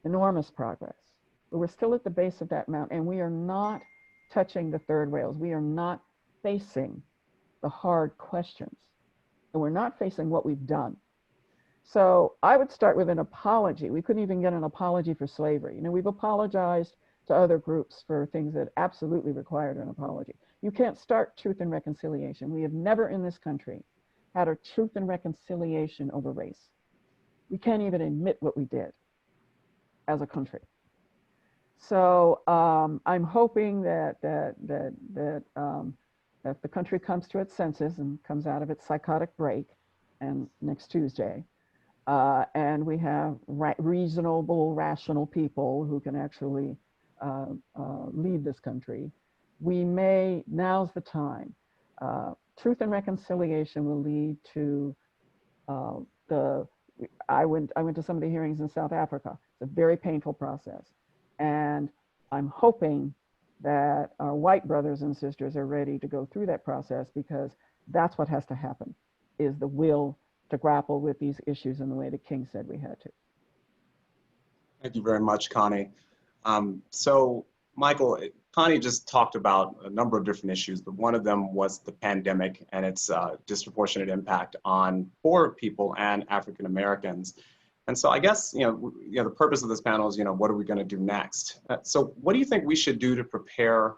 but we're still at the base of that mountain, and we are not touching the third rails. We are not facing the hard questions, and we're not facing what we've done. So I would start with an apology. We couldn't even get an apology for slavery. You know, we've apologized to other groups for things that absolutely required an apology. You can't start truth and reconciliation. We have never in this country had a truth and reconciliation over race. We can't even admit what we did as a country. So I'm hoping that the country comes to its senses and comes out of its psychotic break, and next Tuesday, and we have reasonable, rational people who can actually lead this country. We may, now's the time. Truth and reconciliation will lead to I went to some of the hearings in South Africa. It's a very painful process. And I'm hoping that our white brothers and sisters are ready to go through that process, because that's what has to happen, is the will to grapple with these issues in the way that King said we had to. Thank you very much, Connie. So, Michael, Connie just talked about a number of different issues, but one of them was the pandemic and its disproportionate impact on poor people and African Americans. And so I guess, the purpose of this panel is, what are we going to do next? So what do you think we should do to prepare,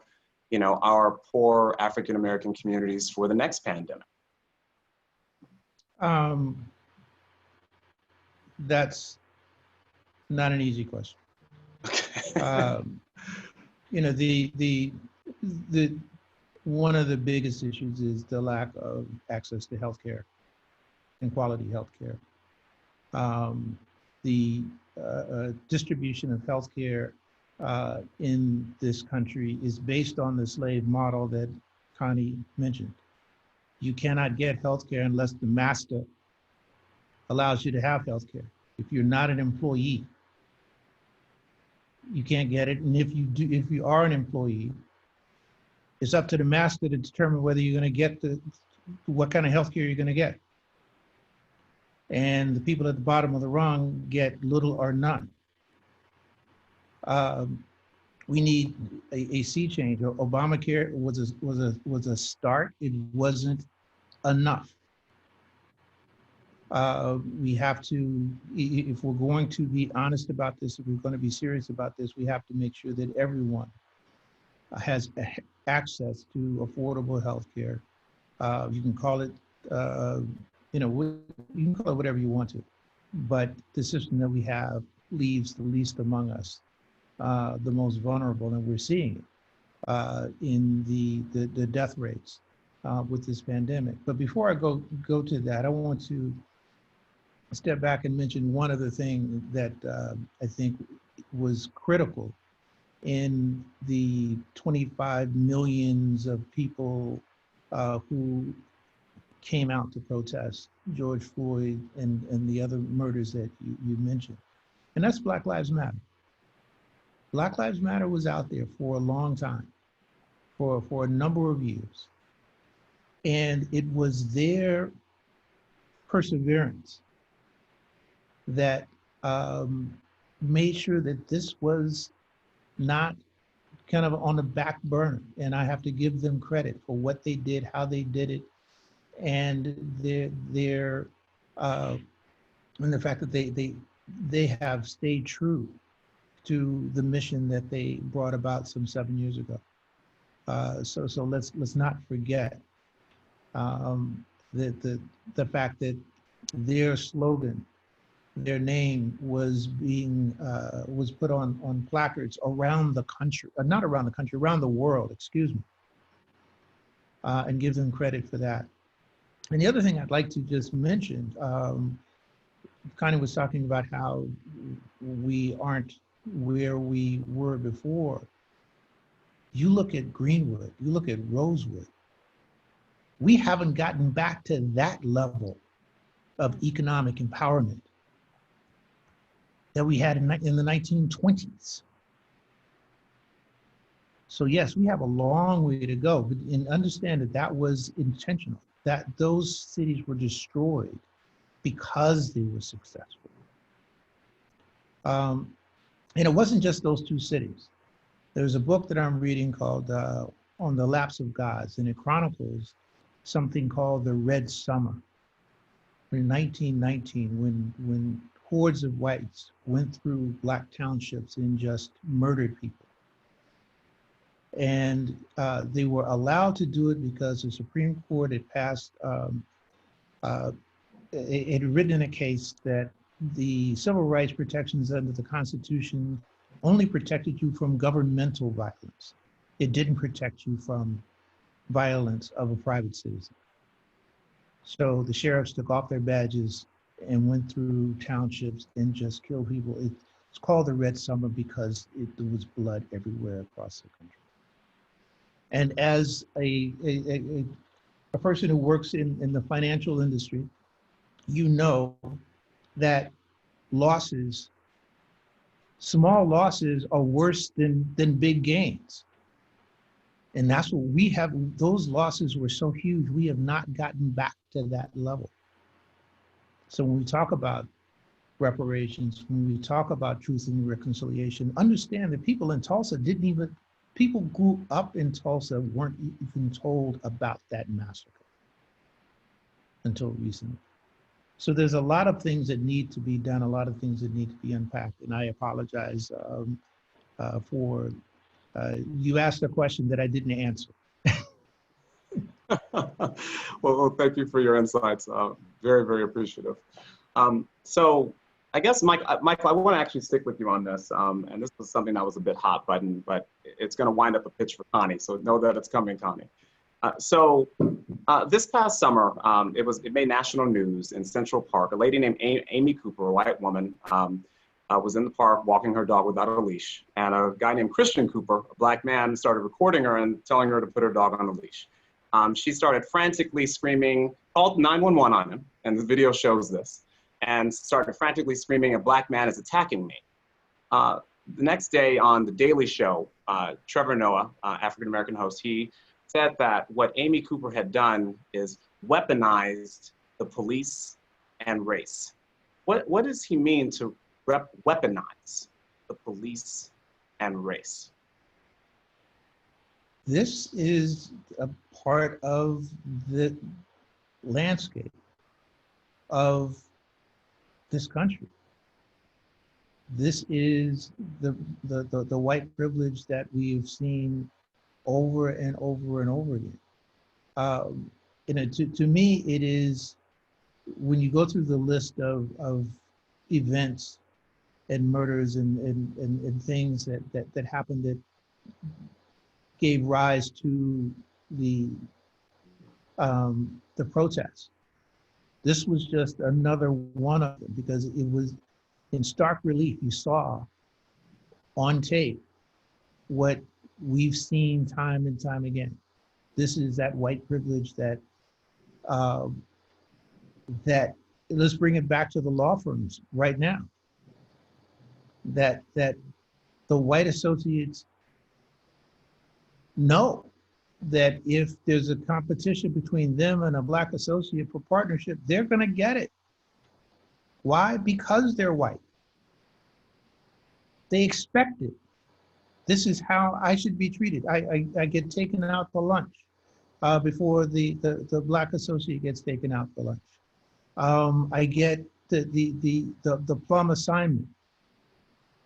our poor African American communities for the next pandemic? That's not an easy question. Okay. The one of the biggest issues is the lack of access to healthcare and quality healthcare. The distribution of healthcare in this country is based on the slave model that Connie mentioned. You cannot get healthcare unless the master allows you to have healthcare. If you're not an employee, you can't get it. And if you are an employee, it's up to the master to determine whether you're going to get what kind of healthcare you're going to get. And the people at the bottom of the rung get little or none. We need a sea change. Obamacare was a start. It wasn't enough. We have to, if we're going to be honest about this, if we're going to be serious about this, we have to make sure that everyone has access to affordable health care. You can call it, you can call it whatever you want to, but the system that we have leaves the least among us, the most vulnerable, and we're seeing it in the death rates with this pandemic. But before I go to that, I want to step back and mention one other thing that I think was critical in the 25 millions of people who came out to protest George Floyd and the other murders that you mentioned. And that's Black Lives Matter. Black Lives Matter was out there for a long time, for a number of years. And it was their perseverance that made sure that this was not kind of on the back burner. And I have to give them credit for what they did, how they did it, and their and the fact that they have stayed true to the mission that they brought about some 7 years ago. So let's not forget the fact that their slogan their name was being was put on placards around the country, not around the country, around the world, excuse me, and give them credit for that. And the other thing I'd like to just mention, Connie was talking about how we aren't where we were before. You look at Greenwood, you look at Rosewood, we haven't gotten back to that level of economic empowerment that we had in the 1920s. So yes, we have a long way to go, but understand that that was intentional, that those cities were destroyed because they were successful. And it wasn't just those two cities. There's a book that I'm reading called On the Lapse of Gods, and it chronicles something called the Red Summer in 1919, when hordes of whites went through black townships and just murdered people. And they were allowed to do it because the Supreme Court had passed, it had written in a case that the civil rights protections under the Constitution only protected you from governmental violence. It didn't protect you from violence of a private citizen. So the sheriffs took off their badges and went through townships and just killed people. It's called the Red Summer because there was blood everywhere across the country. And as a person who works in the financial industry, you know that losses, small losses are worse than big gains. And that's what we have. Those losses were so huge, we have not gotten back to that level. So when we talk about reparations, when we talk about truth and reconciliation, understand that people in Tulsa people grew up in Tulsa weren't even told about that massacre until recently. So there's a lot of things that need to be done, a lot of things that need to be unpacked. And I apologize for, you asked a question that I didn't answer. Well, thank you for your insights. Very, very appreciative. So I guess, Michael, I want to actually stick with you on this. And this was something that was a bit hot button, but it's going to wind up a pitch for Connie. So know that it's coming, Connie. This past summer, it made national news in Central Park. A lady named Amy Cooper, a white woman, was in the park walking her dog without a leash. And a guy named Christian Cooper, a black man, started recording her and telling her to put her dog on a leash. She started frantically screaming, called 911 on him, and the video shows this, and started frantically screaming, "A black man is attacking me." The next day on The Daily Show, Trevor Noah, African-American host, he said that what Amy Cooper had done is weaponized the police and race. What does he mean to weaponize the police and race? This is a part of the landscape of this country. This is the white privilege that we've seen over and over and over again. To me, it is, when you go through the list of events and murders and things that happened that gave rise to the protests, this was just another one of them, because it was in stark relief. You saw on tape what we've seen time and time again. This is that white privilege that let's bring it back to the law firms right now. That the white associates know that if there's a competition between them and a black associate for partnership, they're going to get it. Why? Because they're white. They expect it. This is how I should be treated. I get taken out for lunch before the black associate gets taken out for lunch. I get the plum assignment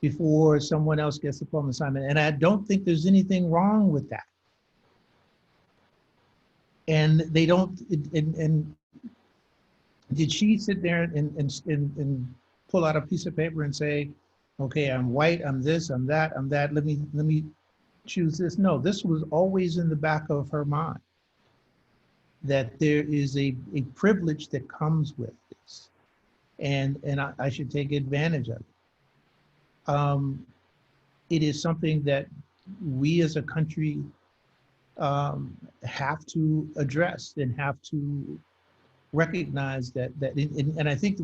before someone else gets the plum assignment. And I don't think there's anything wrong with that. And they don't, and did she sit there and pull out a piece of paper and say, okay, I'm white, I'm this, I'm that, I'm that, let me choose this. No, this was always in the back of her mind, that there is a privilege that comes with this, and I should take advantage of it. It is something that we as a country have to address and have to recognize that and I think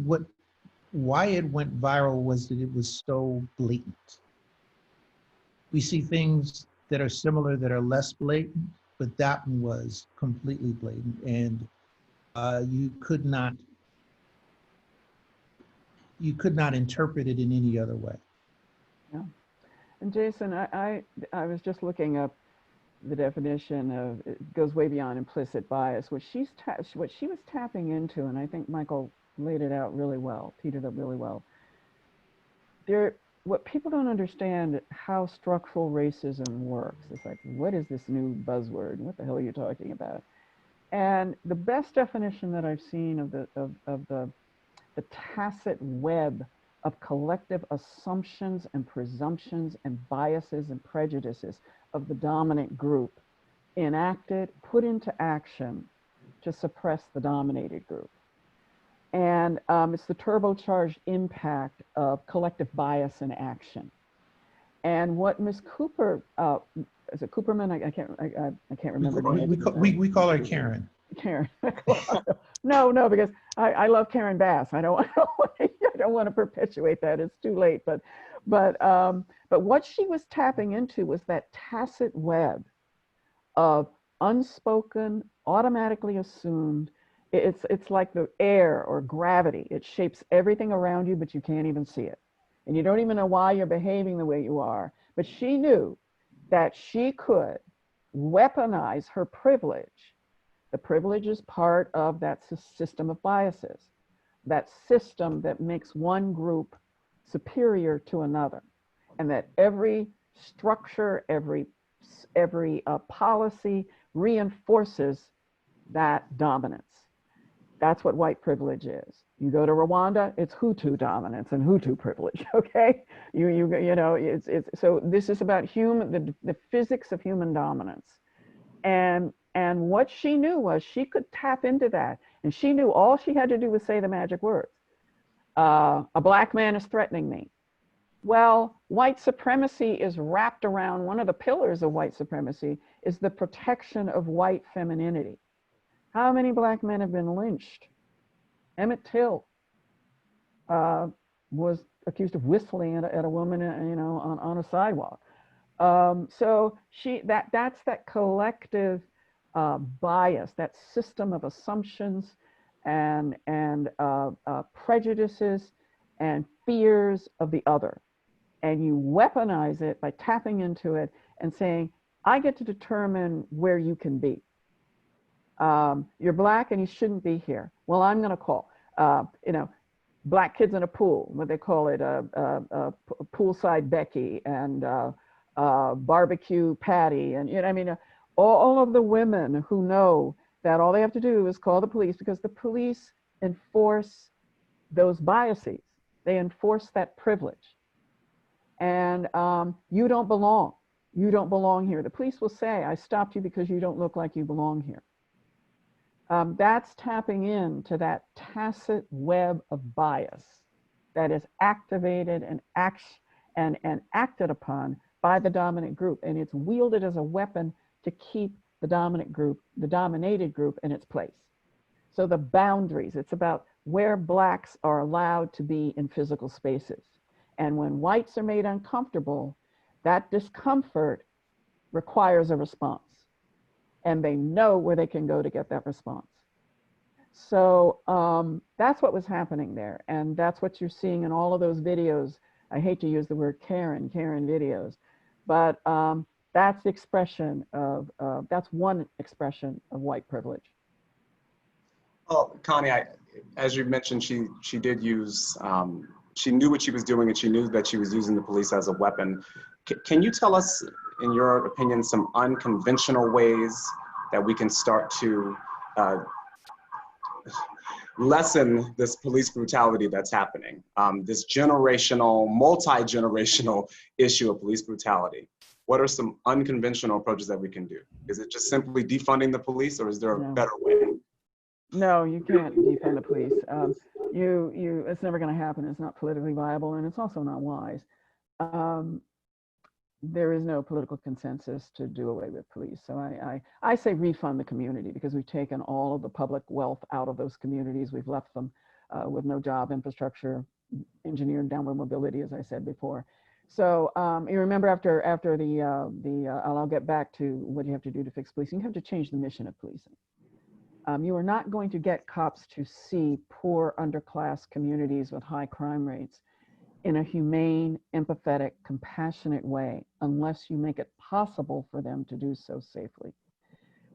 why it went viral was that it was so blatant. We see things that are similar that are less blatant, but that one was completely blatant, and you could not interpret it in any other way. Yeah. And Jason, I was just looking up the definition of, it goes way beyond implicit bias. What she was tapping into, and I think Michael laid it out really well, teed it up really well. What people don't understand how structural racism works. It's like, what is this new buzzword? What the hell are you talking about? And the best definition that I've seen of the tacit web of collective assumptions and presumptions and biases and prejudices of the dominant group enacted, put into action to suppress the dominated group. And it's the turbocharged impact of collective bias in action. And what Ms. Cooper, is it Cooperman? I can't remember. We call her Karen. Karen. No, because I love Karen Bass. I don't want to perpetuate that. It's too late. But what she was tapping into was that tacit web of unspoken, automatically assumed. It's like the air or gravity. It shapes everything around you, but you can't even see it. And you don't even know why you're behaving the way you are. But she knew that she could weaponize her privilege. The privilege is part of that system of biases, that system that makes one group superior to another, and that every structure, every policy reinforces that dominance. That's what white privilege is. You go to Rwanda, it's Hutu dominance and Hutu privilege. Okay, you know, it's so this is about the physics of human dominance, and what she knew was she could tap into that, and she knew all she had to do was say the magic words. A black man is threatening me. Well, white supremacy is wrapped around, one of the pillars of white supremacy is the protection of white femininity. How many black men have been lynched? Emmett Till was accused of whistling at a woman, you know, on a sidewalk. So that's that collective bias, that system of assumptions and prejudices and fears of the other. And you weaponize it by tapping into it and saying, I get to determine where you can be. You're black and you shouldn't be here. Well, I'm going to call, you know, black kids in a pool, what they call it, poolside Becky and barbecue Patty. And, you know, I mean, all of the women who know that all they have to do is call the police, because the police enforce those biases. They enforce that privilege. And you don't belong. You don't belong here. The police will say, I stopped you because you don't look like you belong here. That's tapping into that tacit web of bias that is activated and acted upon by the dominant group. And it's wielded as a weapon to keep the dominant group, the dominated group, in its place. So the boundaries, it's about where blacks are allowed to be in physical spaces. And when whites are made uncomfortable, that discomfort requires a response. And they know where they can go to get that response. So that's what was happening there. And that's what you're seeing in all of those videos. I hate to use the word Karen videos, but that's the expression of, that's one expression of white privilege. Well, Connie, as you mentioned, she did use, she knew what she was doing, and she knew that she was using the police as a weapon. Can you tell us, in your opinion, some unconventional ways that we can start to lessen this police brutality that's happening, this generational, multi-generational issue of police brutality? What are some unconventional approaches that we can do? Is it just simply defunding the police, or is there a better way? No, you can't defund the police. It's never going to happen. It's not politically viable, and it's also not wise. There is no political consensus to do away with police. So I say refund the community, because we've taken all of the public wealth out of those communities. We've left them with no job, infrastructure, engineered downward mobility, as I said before. So you remember after I'll get back to what you have to do to fix policing. You have to change the mission of policing. You are not going to get cops to see poor underclass communities with high crime rates in a humane, empathetic, compassionate way unless you make it possible for them to do so safely.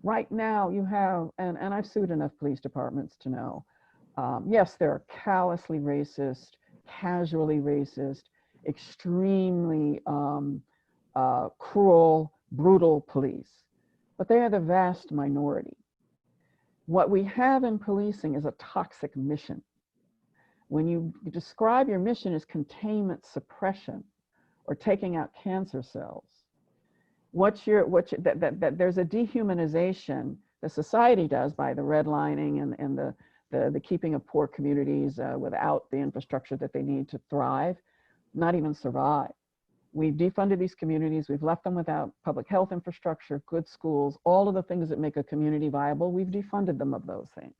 Right now you have, and I've sued enough police departments to know, yes, there are callously racist, casually racist, extremely cruel, brutal police, but they are the vast minority. What we have in policing is a toxic mission. When you describe your mission as containment suppression or taking out cancer cells, there's a dehumanization the society does by the redlining and the keeping of poor communities without the infrastructure that they need to thrive, not even survive. We've defunded these communities. We've left them without public health infrastructure, good schools, all of the things that make a community viable. We've defunded them of those things.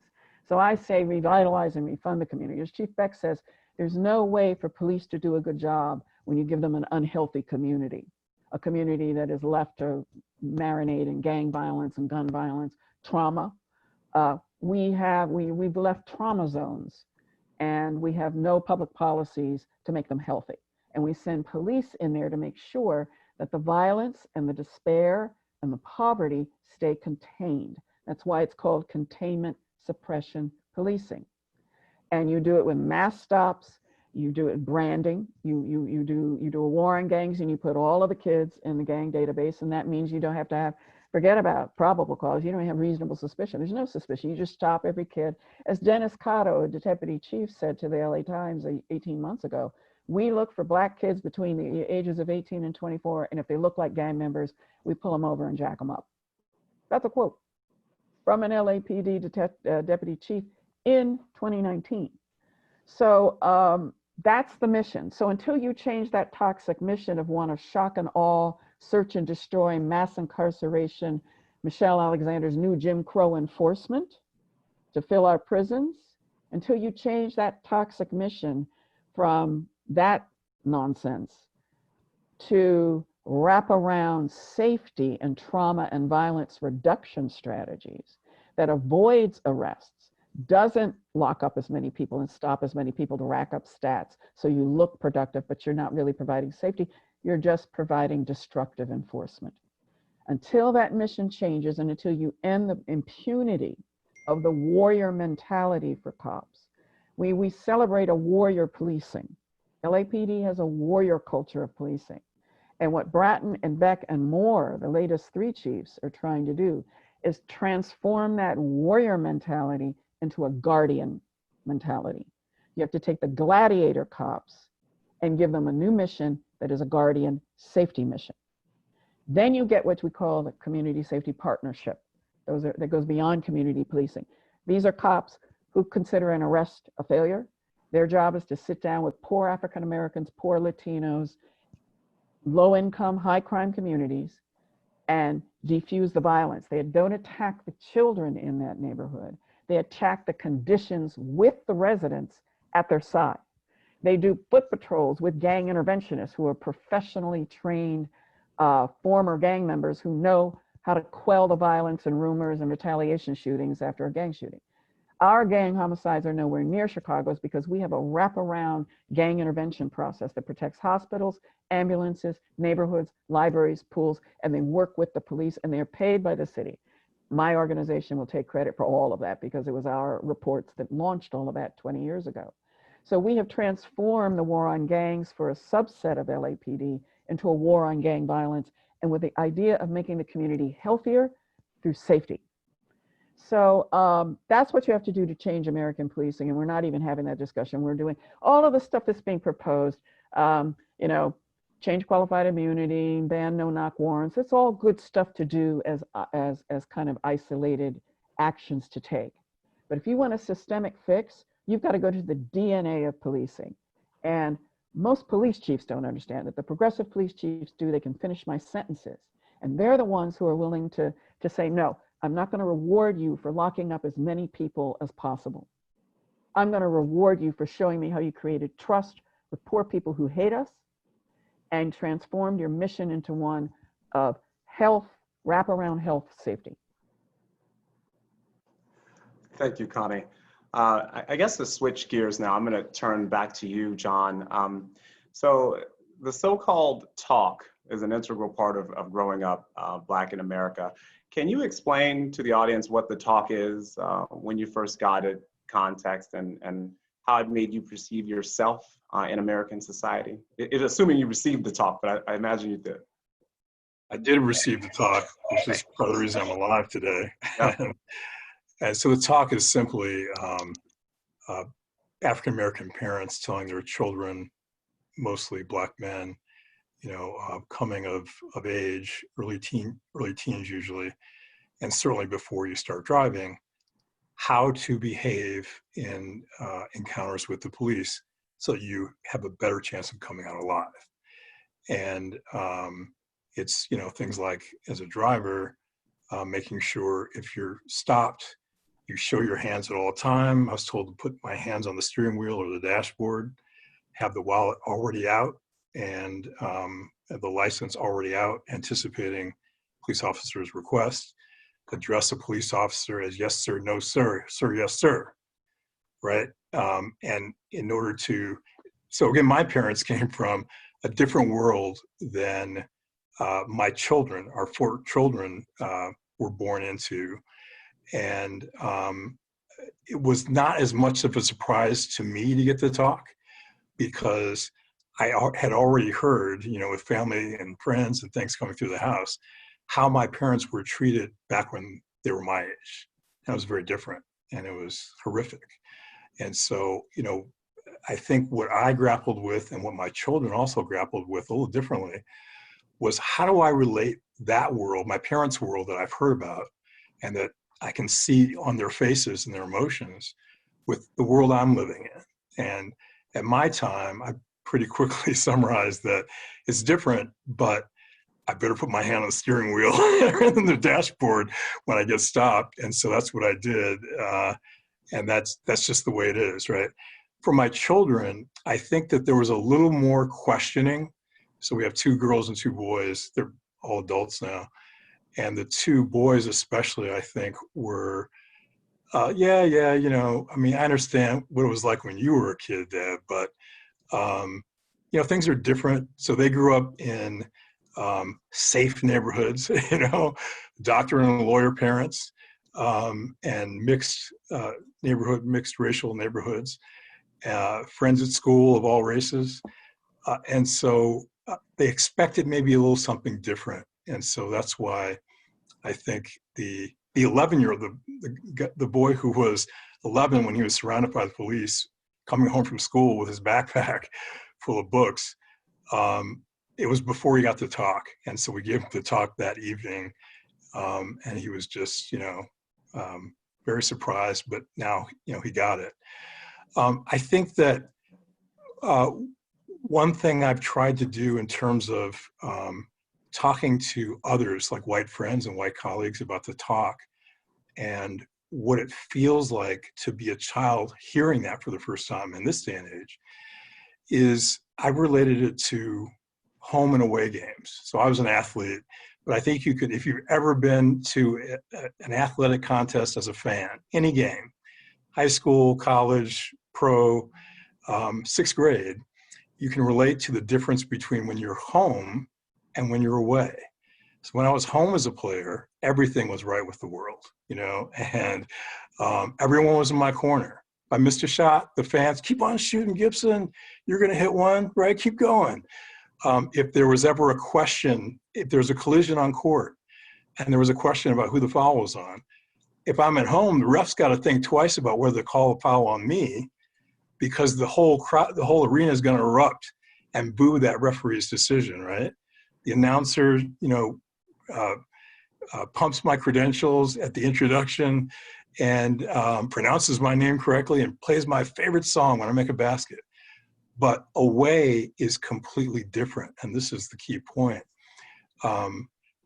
So I say revitalize and refund the community. As Chief Beck says, there's no way for police to do a good job when you give them an unhealthy community, a community that is left to marinate in gang violence and gun violence, trauma. We've left trauma zones, and we have no public policies to make them healthy. And we send police in there to make sure that the violence and the despair and the poverty stay contained. That's why it's called containment suppression policing. And you do it with mass stops, you do it branding, you do a war on gangs, and you put all of the kids in the gang database, and that means you don't have to have, forget about probable cause, you don't have reasonable suspicion. There's no suspicion, you just stop every kid. As Dennis Cotto, the deputy chief, said to the LA Times 18 months ago, we look for Black kids between the ages of 18 and 24, and if they look like gang members, we pull them over and jack them up. That's a quote from an LAPD deputy chief in 2019. So that's the mission. So until you change that toxic mission of one of shock and awe, search and destroy, mass incarceration, Michelle Alexander's new Jim Crow enforcement to fill our prisons, until you change that toxic mission from that nonsense to wrap around safety and trauma and violence reduction strategies that avoids arrests, doesn't lock up as many people and stop as many people to rack up stats so you look productive, but you're not really providing safety, you're just providing destructive enforcement. Until that mission changes and until you end the impunity of the warrior mentality for cops, we celebrate a warrior policing. LAPD has a warrior culture of policing. And what Bratton and Beck and Moore, the latest three chiefs, are trying to do is transform that warrior mentality into a guardian mentality. You have to take the gladiator cops and give them a new mission that is a guardian safety mission. Then you get what we call the community safety partnership. That goes beyond community policing. These are cops who consider an arrest a failure. Their job is to sit down with poor African Americans, poor Latinos, low income, high crime communities, and defuse the violence. They don't attack the children in that neighborhood. They attack the conditions with the residents at their side. They do foot patrols with gang interventionists who are professionally trained former gang members who know how to quell the violence and rumors and retaliation shootings after a gang shooting. Our gang homicides are nowhere near Chicago's because we have a wraparound gang intervention process that protects hospitals, ambulances, neighborhoods, libraries, pools, and they work with the police and they're paid by the city. My organization will take credit for all of that because it was our reports that launched all of that 20 years ago. So we have transformed the war on gangs for a subset of LAPD into a war on gang violence, and with the idea of making the community healthier through safety. So that's what you have to do to change American policing. And we're not even having that discussion. We're doing all of the stuff that's being proposed, you know, change qualified immunity, ban no-knock warrants. It's all good stuff to do as kind of isolated actions to take. But if you want a systemic fix, you've got to go to the DNA of policing. And most police chiefs don't understand it. The progressive police chiefs do. They can finish my sentences. And they're the ones who are willing to say, no, I'm not going to reward you for locking up as many people as possible. I'm going to reward you for showing me how you created trust with poor people who hate us and transformed your mission into one of health, wraparound health safety. Thank you, Connie. I guess to switch gears now, I'm going to turn back to you, John. So the so-called talk is an integral part of growing up Black in America. Can you explain to the audience what the talk is, when you first got it, context, and how it made you perceive yourself in American society? Assuming you received the talk, but I imagine you did. I did receive the talk, which is part of the reason I'm alive today. Yeah. And so the talk is simply African-American parents telling their children, mostly Black men, you know, coming of age, early teens usually, and certainly before you start driving, how to behave in encounters with the police so you have a better chance of coming out alive. And it's, you know, things like, as a driver, making sure if you're stopped, you show your hands at all time. I was told to put my hands on the steering wheel or the dashboard, have the wallet already out, and the license already out, anticipating police officer's request. Address a police officer as yes, sir, no, sir, sir, yes, sir, right? And in order to, so again, my parents came from a different world than my children, our 4 children were born into. And it was not as much of a surprise to me to get to talk, because I had already heard, you know, with family and friends and things coming through the house, how my parents were treated back when they were my age. That was very different, and it was horrific. And so, you know, I think what I grappled with, and what my children also grappled with a little differently, was how do I relate that world, my parents' world that I've heard about, and that I can see on their faces and their emotions, with the world I'm living in. And at my time, I pretty quickly summarized that it's different, but I better put my hand on the steering wheel rather than the dashboard when I get stopped. And so that's what I did. And that's just the way it is, right? For my children, I think that there was a little more questioning. So we have 2 girls and 2 boys. They're all adults now. And the 2 boys especially, I think, were, yeah, you know, I mean, I understand what it was like when you were a kid, Dad, but, you know, things are different. So they grew up in safe neighborhoods, you know, doctor and lawyer parents, and mixed mixed racial neighborhoods, friends at school of all races. And so they expected maybe a little something different. And so that's why I think the 11-year-old, the boy who was 11 when he was surrounded by the police, coming home from school with his backpack full of books, it was before he got to talk. And so we gave him the talk that evening, and he was just, you know, very surprised, but now, you know, he got it. I think that one thing I've tried to do in terms of talking to others, like white friends and white colleagues, about the talk and what it feels like to be a child hearing that for the first time in this day and age, is I've related it to home and away games. So I was an athlete, but I think you could, if you've ever been to an athletic contest as a fan, any game, high school, college, pro, 6th grade, you can relate to the difference between when you're home and when you're away. So when I was home as a player, everything was right with the world, you know, and everyone was in my corner. If I missed a shot, the fans, keep on shooting, Gibson, you're going to hit one, right? Keep going. If there was ever a question, if there's a collision on court and there was a question about who the foul was on, if I'm at home, the ref's got to think twice about whether to call a foul on me, because the whole crowd, the whole arena is going to erupt and boo that referee's decision, right? The announcer, pumps my credentials at the introduction and pronounces my name correctly and plays my favorite song when I make a basket. But away is completely different. And this is the key point.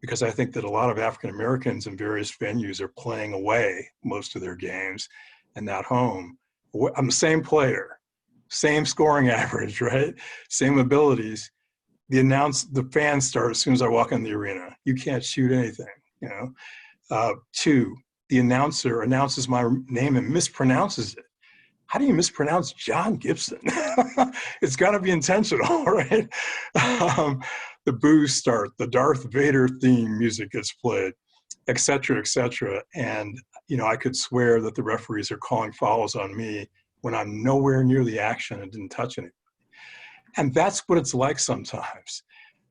Because I think that a lot of African Americans in various venues are playing away most of their games and not home. I'm the same player, same scoring average, right? Same abilities. The fans start as soon as I walk in the arena. You can't shoot anything, you know. Two, the announcer announces my name and mispronounces it. How do you mispronounce John Gibson? It's got to be intentional, right? The boos start, the Darth Vader theme music gets played, et cetera, et cetera. And, I could swear that the referees are calling fouls on me when I'm nowhere near the action and didn't touch anything. And that's what it's like sometimes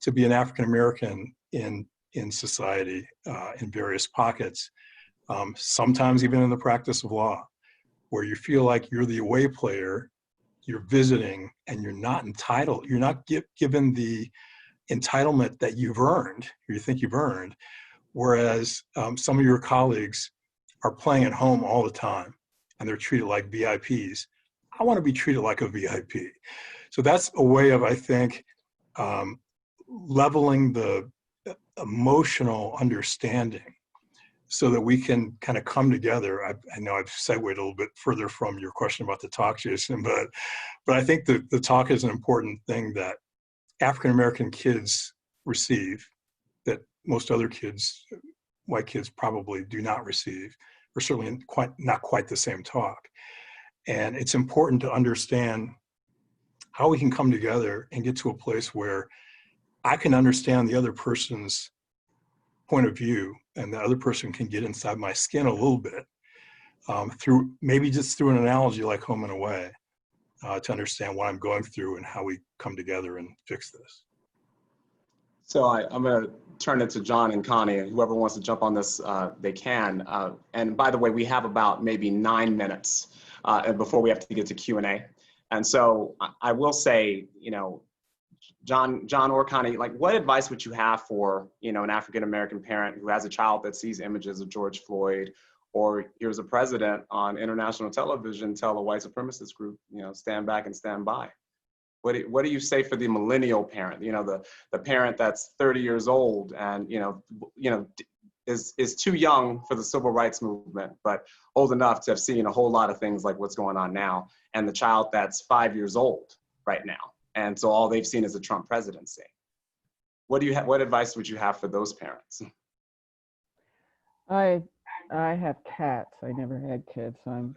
to be an African-American in society, in various pockets, sometimes even in the practice of law, where you feel like you're the away player, you're visiting, and you're not entitled, you're not given the entitlement that you've earned, or you think you've earned, whereas some of your colleagues are playing at home all the time, and they're treated like VIPs. I want to be treated like a VIP. So that's a way of, I think, leveling the emotional understanding so that we can kind of come together. I know I've segued a little bit further from your question about the talk, Jason, but I think the talk is an important thing that African-American kids receive that most other kids, white kids, probably do not receive, or certainly not quite the same talk. And it's important to understand how we can come together and get to a place where I can understand the other person's point of view, and the other person can get inside my skin a little bit through an analogy like home and away, to understand what I'm going through and how we come together and fix this. So I'm going to turn it to John and Connie, and whoever wants to jump on this, they can. And by the way, we have about maybe 9 minutes before we have to get to Q&A. And so I will say, John or Connie, like, what advice would you have for, an African-American parent who has a child that sees images of George Floyd, or here's a president on international television tell a white supremacist group, stand back and stand by? What do you say for the millennial parent, the parent that's 30 years old and, is too young for the civil rights movement, but old enough to have seen a whole lot of things like what's going on now, and the child that's 5 years old right now, and so all they've seen is a Trump presidency? What advice would you have for those parents? I have cats. I never had kids, so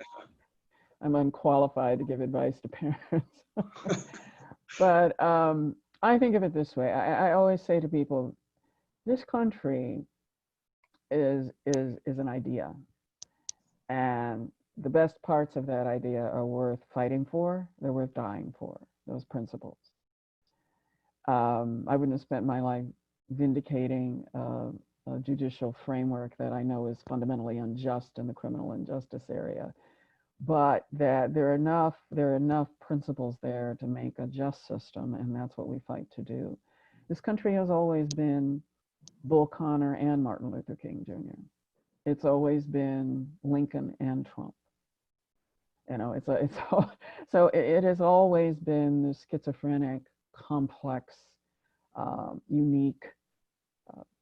I'm unqualified to give advice to parents. But I think of it this way. I always say to people, this country is an idea, and the best parts of that idea are worth fighting for. They're worth dying for, those principles. I wouldn't have spent my life vindicating a judicial framework that I know is fundamentally unjust in the criminal injustice area, but that there are enough principles there to make a just system, and that's what we fight to do. This country has always been Bull Connor and Martin Luther King Jr. It's always been Lincoln and Trump. So it has always been this schizophrenic, complex, unique,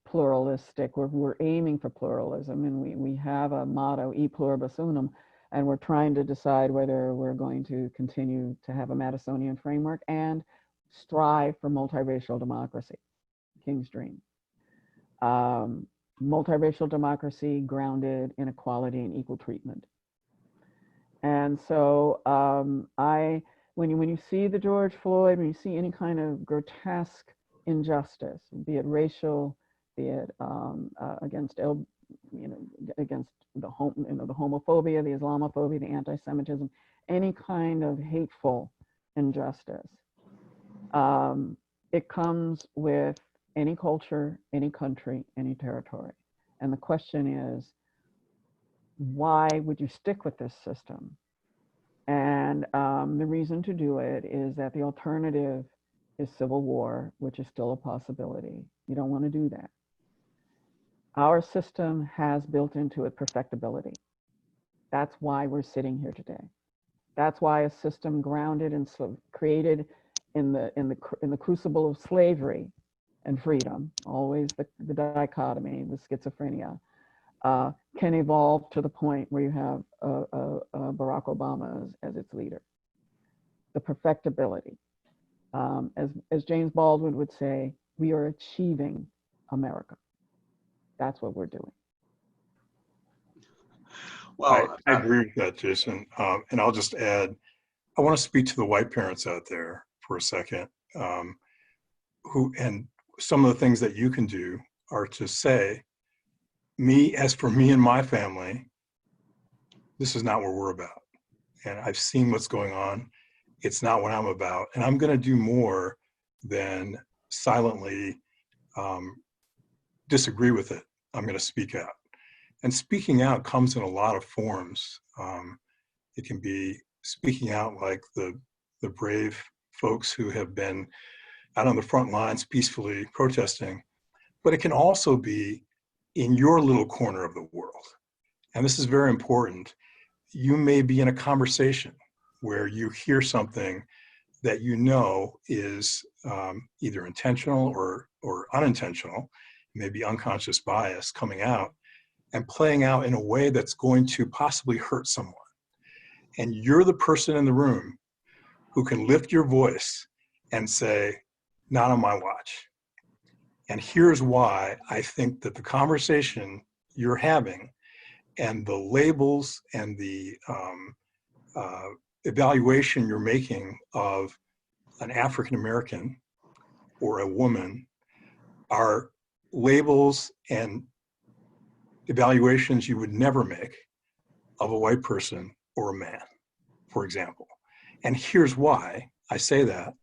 pluralistic. We're aiming for pluralism, and we have a motto, e pluribus unum, and we're trying to decide whether we're going to continue to have a Madisonian framework and strive for multiracial democracy, King's dream. Multiracial democracy grounded in equality and equal treatment. And so when you see the George Floyd, when you see any kind of grotesque injustice, be it racial, be it against the homophobia, the Islamophobia, the anti-Semitism, any kind of hateful injustice, it comes with any culture, any country, any territory. And the question is, why would you stick with this system? And the reason to do it is that the alternative is civil war, which is still a possibility. You don't want to do that. Our system has built into it perfectibility. That's why we're sitting here today. That's why a system grounded and created in the crucible of slavery and freedom, always the dichotomy, the schizophrenia, can evolve to the point where you have Barack Obama as its leader. The perfectibility. As James Baldwin would say, we are achieving America. That's what we're doing. Well, I agree with that, Jason. And I'll just add, I want to speak to the white parents out there for a second, and some of the things that you can do are to say, as for me and my family, this is not what we're about. And I've seen what's going on. It's not what I'm about. And I'm going to do more than silently disagree with it. I'm going to speak out. And speaking out comes in a lot of forms. It can be speaking out like the brave folks who have been out on the front lines peacefully protesting, but it can also be in your little corner of the world. And this is very important. You may be in a conversation where you hear something that you know is either intentional or unintentional, maybe unconscious bias coming out and playing out in a way that's going to possibly hurt someone. And you're the person in the room who can lift your voice and say, not on my watch. And here's why I think that the conversation you're having and the labels and the evaluation you're making of an African-American or a woman are labels and evaluations you would never make of a white person or a man, for example. And here's why I say that.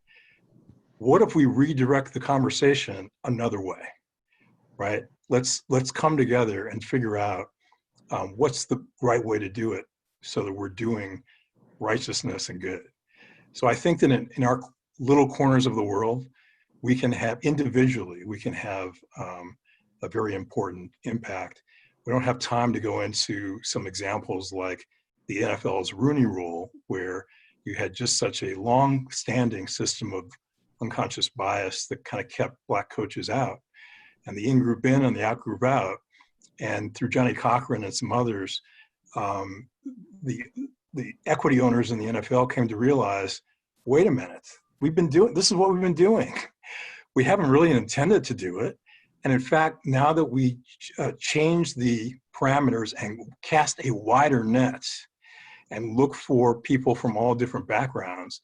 What if we redirect the conversation another way, right? Let's come together and figure out what's the right way to do it so that we're doing righteousness and good. So I think that in our little corners of the world, we can have individually, we can have a very important impact. We don't have time to go into some examples like the NFL's Rooney Rule, where you had just such a long-standing system of unconscious bias that kind of kept Black coaches out, and the in-group in and the out-group out. And through Johnny Cochran and some others, the equity owners in the NFL came to realize, wait a minute, this is what we've been doing. We haven't really intended to do it. And in fact, now that we change the parameters and cast a wider net and look for people from all different backgrounds,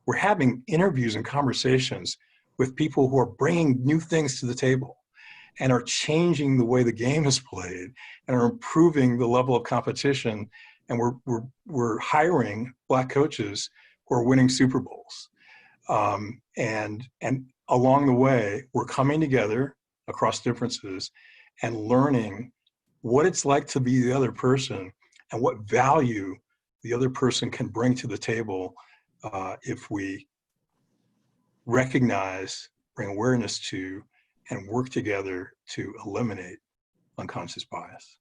we're having interviews and conversations with people who are bringing new things to the table and are changing the way the game is played and are improving the level of competition. And we're hiring Black coaches who are winning Super Bowls. And along the way, we're coming together across differences and learning what it's like to be the other person and what value the other person can bring to the table if we recognize, bring awareness to, and work together to eliminate unconscious bias.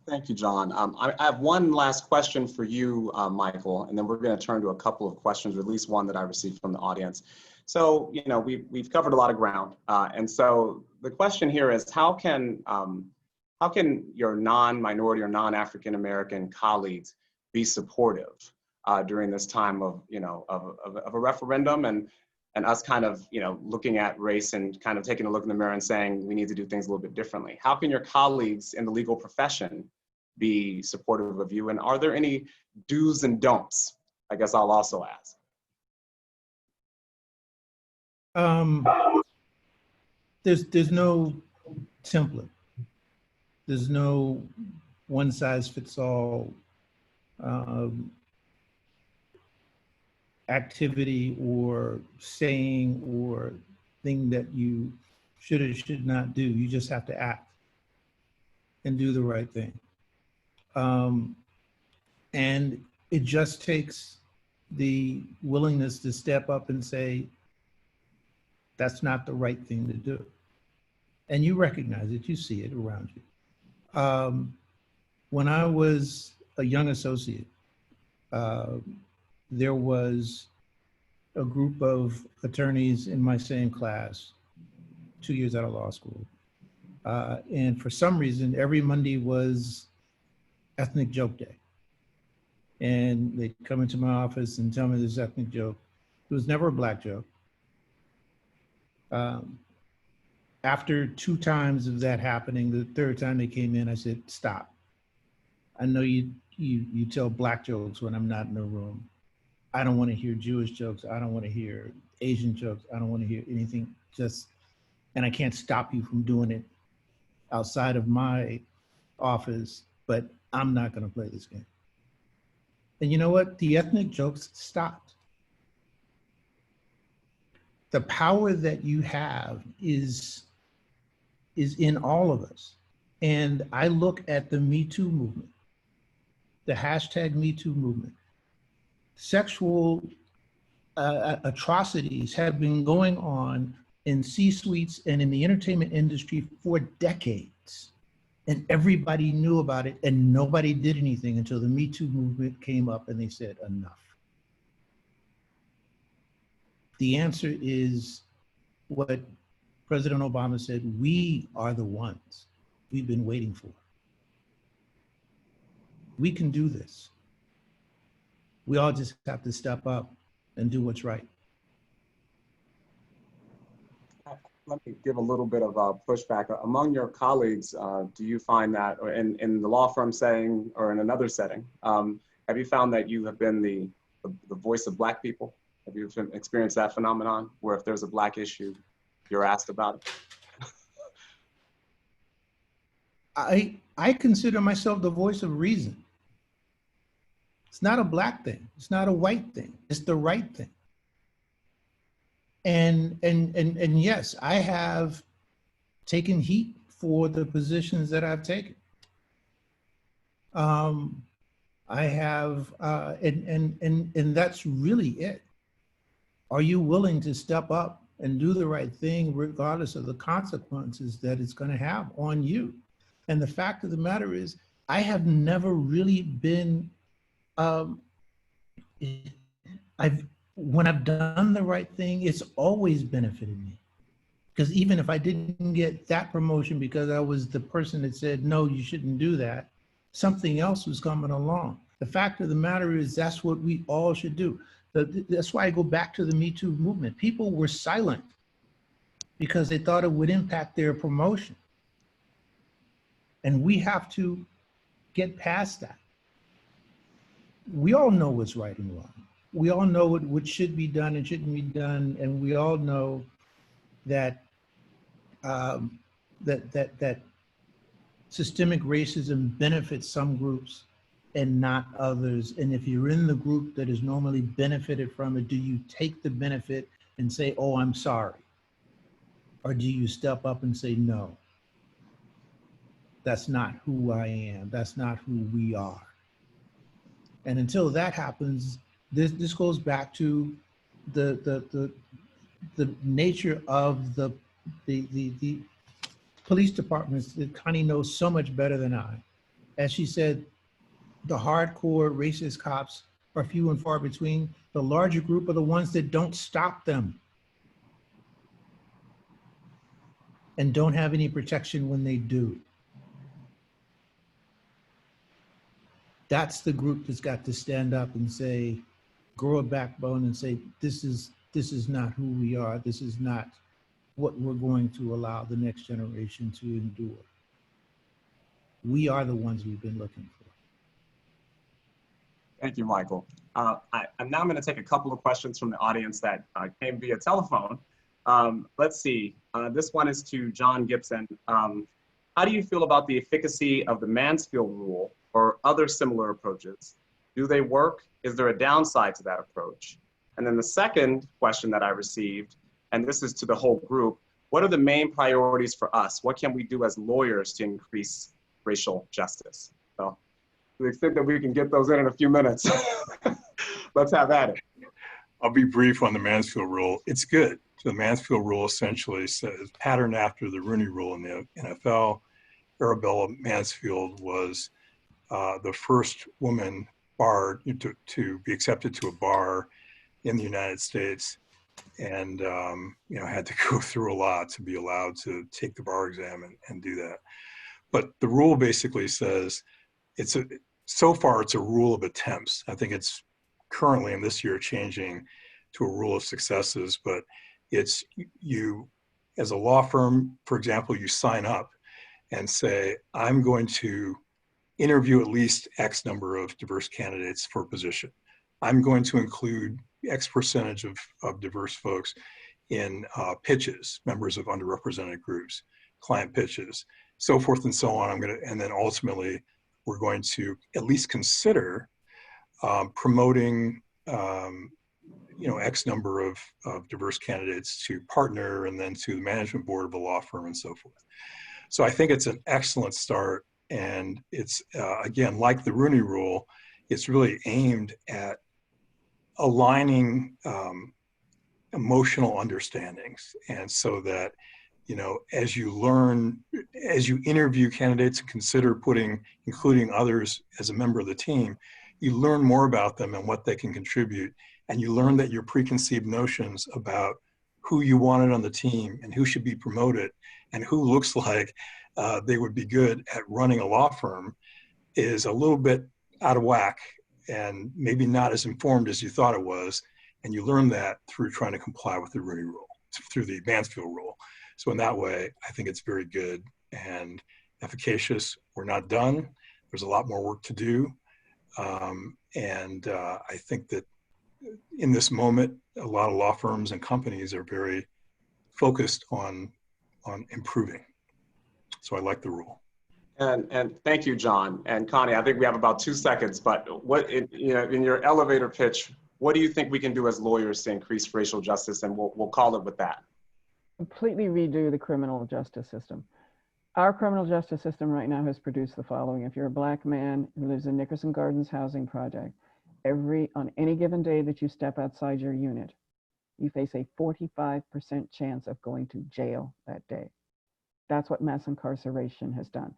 Thank you, John. I have one last question for you, Michael, and then we're going to turn to a couple of questions, or at least one that I received from the audience. So, we've covered a lot of ground, and so the question here is, how can your non-minority or non-African American colleagues be supportive during this time of a referendum and us kind of looking at race and kind of taking a look in the mirror and saying we need to do things a little bit differently? How can your colleagues in the legal profession be supportive of you, and are there any do's and don'ts? I guess I'll also ask. There's no template. There's no one size fits all activity or saying or thing that you should or should not do. You just have to act. and do the right thing. And it just takes the willingness to step up and say, that's not the right thing to do. And you recognize it, you see it around you. When I was a young associate, there was a group of attorneys in my same class, 2 years out of law school. And for some reason, every Monday was ethnic joke day. And they'd come into my office and tell me this ethnic joke. It was never a black joke. After 2 times of that happening, the third time they came in, I said, stop. I know you tell black jokes when I'm not in the room. I don't want to hear Jewish jokes. I don't want to hear Asian jokes. I don't want to hear anything and I can't stop you from doing it outside of my office, but I'm not going to play this game. And you know what? The ethnic jokes stopped. The power that you have is in all of us. And I look at the Me Too movement, the hashtag Me Too movement. Sexual atrocities have been going on in C-suites and in the entertainment industry for decades. And everybody knew about it and nobody did anything until the Me Too movement came up and they said, enough. The answer is what President Obama said, we are the ones we've been waiting for. We can do this. We all just have to step up and do what's right. Let me give a little bit of a pushback. Among your colleagues, do you find that, or in the law firm setting or in another setting, have you found that you have been the voice of Black people? Have you experienced that phenomenon where if there's a Black issue, you're asked about it? I consider myself the voice of reason. It's not a Black thing. It's not a white thing. It's the right thing. And yes, I have taken heat for the positions that I've taken. I have, and that's really it. Are you willing to step up and do the right thing regardless of the consequences that it's going to have on you? And the fact of the matter is, I have never really been, when I've done the right thing, it's always benefited me. Because even if I didn't get that promotion because I was the person that said, no, you shouldn't do that, something else was coming along. The fact of the matter is that's what we all should do. That's why I go back to the Me Too movement. People were silent because they thought it would impact their promotion. And we have to get past that. We all know what's right and wrong. We all know what should be done and shouldn't be done, and we all know that that systemic racism benefits some groups and not others. And if you're in the group that is normally benefited from it, do you take the benefit and say, "Oh, I'm sorry," or do you step up and say, "No, that's not who I am. That's not who we are"? And until that happens, this goes back to the nature of the police departments that Connie knows so much better than I. As she said, the hardcore racist cops are few and far between. The larger group are the ones that don't stop them and don't have any protection when they do. That's the group that's got to stand up and say, grow a backbone and say, this is not who we are. This is not what we're going to allow the next generation to endure. We are the ones we've been looking for. Thank you, Michael. I'm now going to take a couple of questions from the audience that came via telephone. Let's see. This one is to John Gibson. How do you feel about the efficacy of the Mansfield Rule or other similar approaches? Do they work? Is there a downside to that approach? And then the second question that I received, and this is to the whole group, what are the main priorities for us? What can we do as lawyers to increase racial justice. So to the extent that we can get those in a few minutes, let's have at it. I'll be brief on the Mansfield Rule. It's good. So the Mansfield Rule essentially says, patterned after the Rooney Rule in the NFL, Arabella Mansfield was the first woman barred to be accepted to a bar in the United States, and had to go through a lot to be allowed to take the bar exam and do that. But the rule basically says so far it's a rule of attempts. I think it's currently in this year changing to a rule of successes, but it's you as a law firm, for example, you sign up and say, I'm going to interview at least X number of diverse candidates for a position. I'm going to include X percentage of diverse folks in pitches, members of underrepresented groups, client pitches, so forth and so on. And then ultimately, we're going to at least consider promoting, X number of diverse candidates to partner and then to the management board of a law firm and so forth. So I think it's an excellent start. And it's, again, like the Rooney Rule, it's really aimed at aligning emotional understandings. And so that, as you interview candidates and consider including others as a member of the team, you learn more about them and what they can contribute. And you learn that your preconceived notions about who you wanted on the team and who should be promoted and who looks like they would be good at running a law firm is a little bit out of whack and maybe not as informed as you thought it was. And you learn that through trying to comply with the Rooney Rule, through the Mansfield Rule. So in that way, I think it's very good and efficacious. We're not done. There's a lot more work to do. I think that in this moment, a lot of law firms and companies are very focused on improving. So I like the rule. And thank you, John. And Connie, I think we have about 2 seconds, but in your elevator pitch, what do you think we can do as lawyers to increase racial justice? And we'll call it with that. Completely redo the criminal justice system. Our criminal justice system right now has produced the following. If you're a Black man who lives in Nickerson Gardens housing project, on any given day that you step outside your unit, you face a 45% chance of going to jail that day. That's what mass incarceration has done.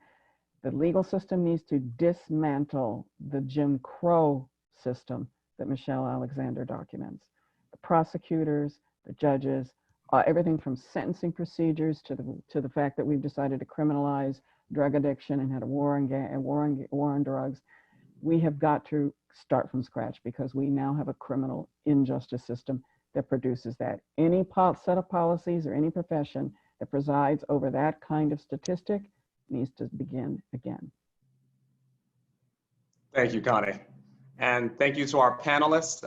The legal system needs to dismantle the Jim Crow system that Michelle Alexander documents. The prosecutors, the judges, everything from sentencing procedures to the fact that we've decided to criminalize drug addiction and had a war on drugs. We have got to start from scratch because we now have a criminal injustice system that produces that. Any set of policies or any profession that presides over that kind of statistic needs to begin again. Thank you, Connie. And thank you to our panelists.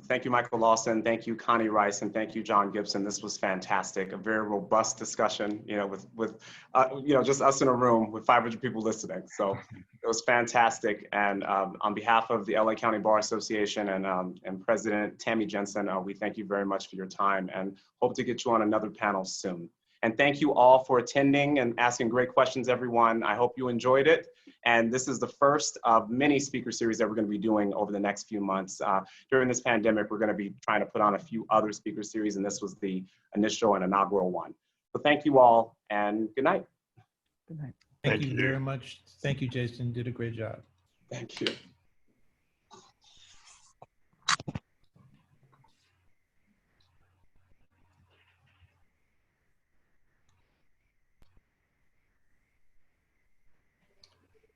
Thank you, Michael Lawson. Thank you, Connie Rice, and thank you, John Gibson. This was fantastic. A very robust discussion, with just us in a room with 500 people listening. So it was fantastic. And on behalf of the LA County Bar Association and President Tammy Jensen, we thank you very much for your time and hope to get you on another panel soon. And thank you all for attending and asking great questions, everyone. I hope you enjoyed it. And this is the first of many speaker series that we're going to be doing over the next few months. During this pandemic, we're going to be trying to put on a few other speaker series, and this was the initial and inaugural one. So thank you all, and good night. Good night. Thank you very much. Thank you, Jason. You did a great job. Thank you.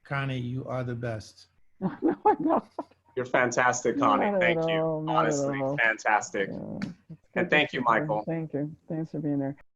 Connie, you are the best. No, I'm not. You're fantastic, Connie. Thank you. Honestly, fantastic. And thank you, Michael. Thank you. Thanks for being there.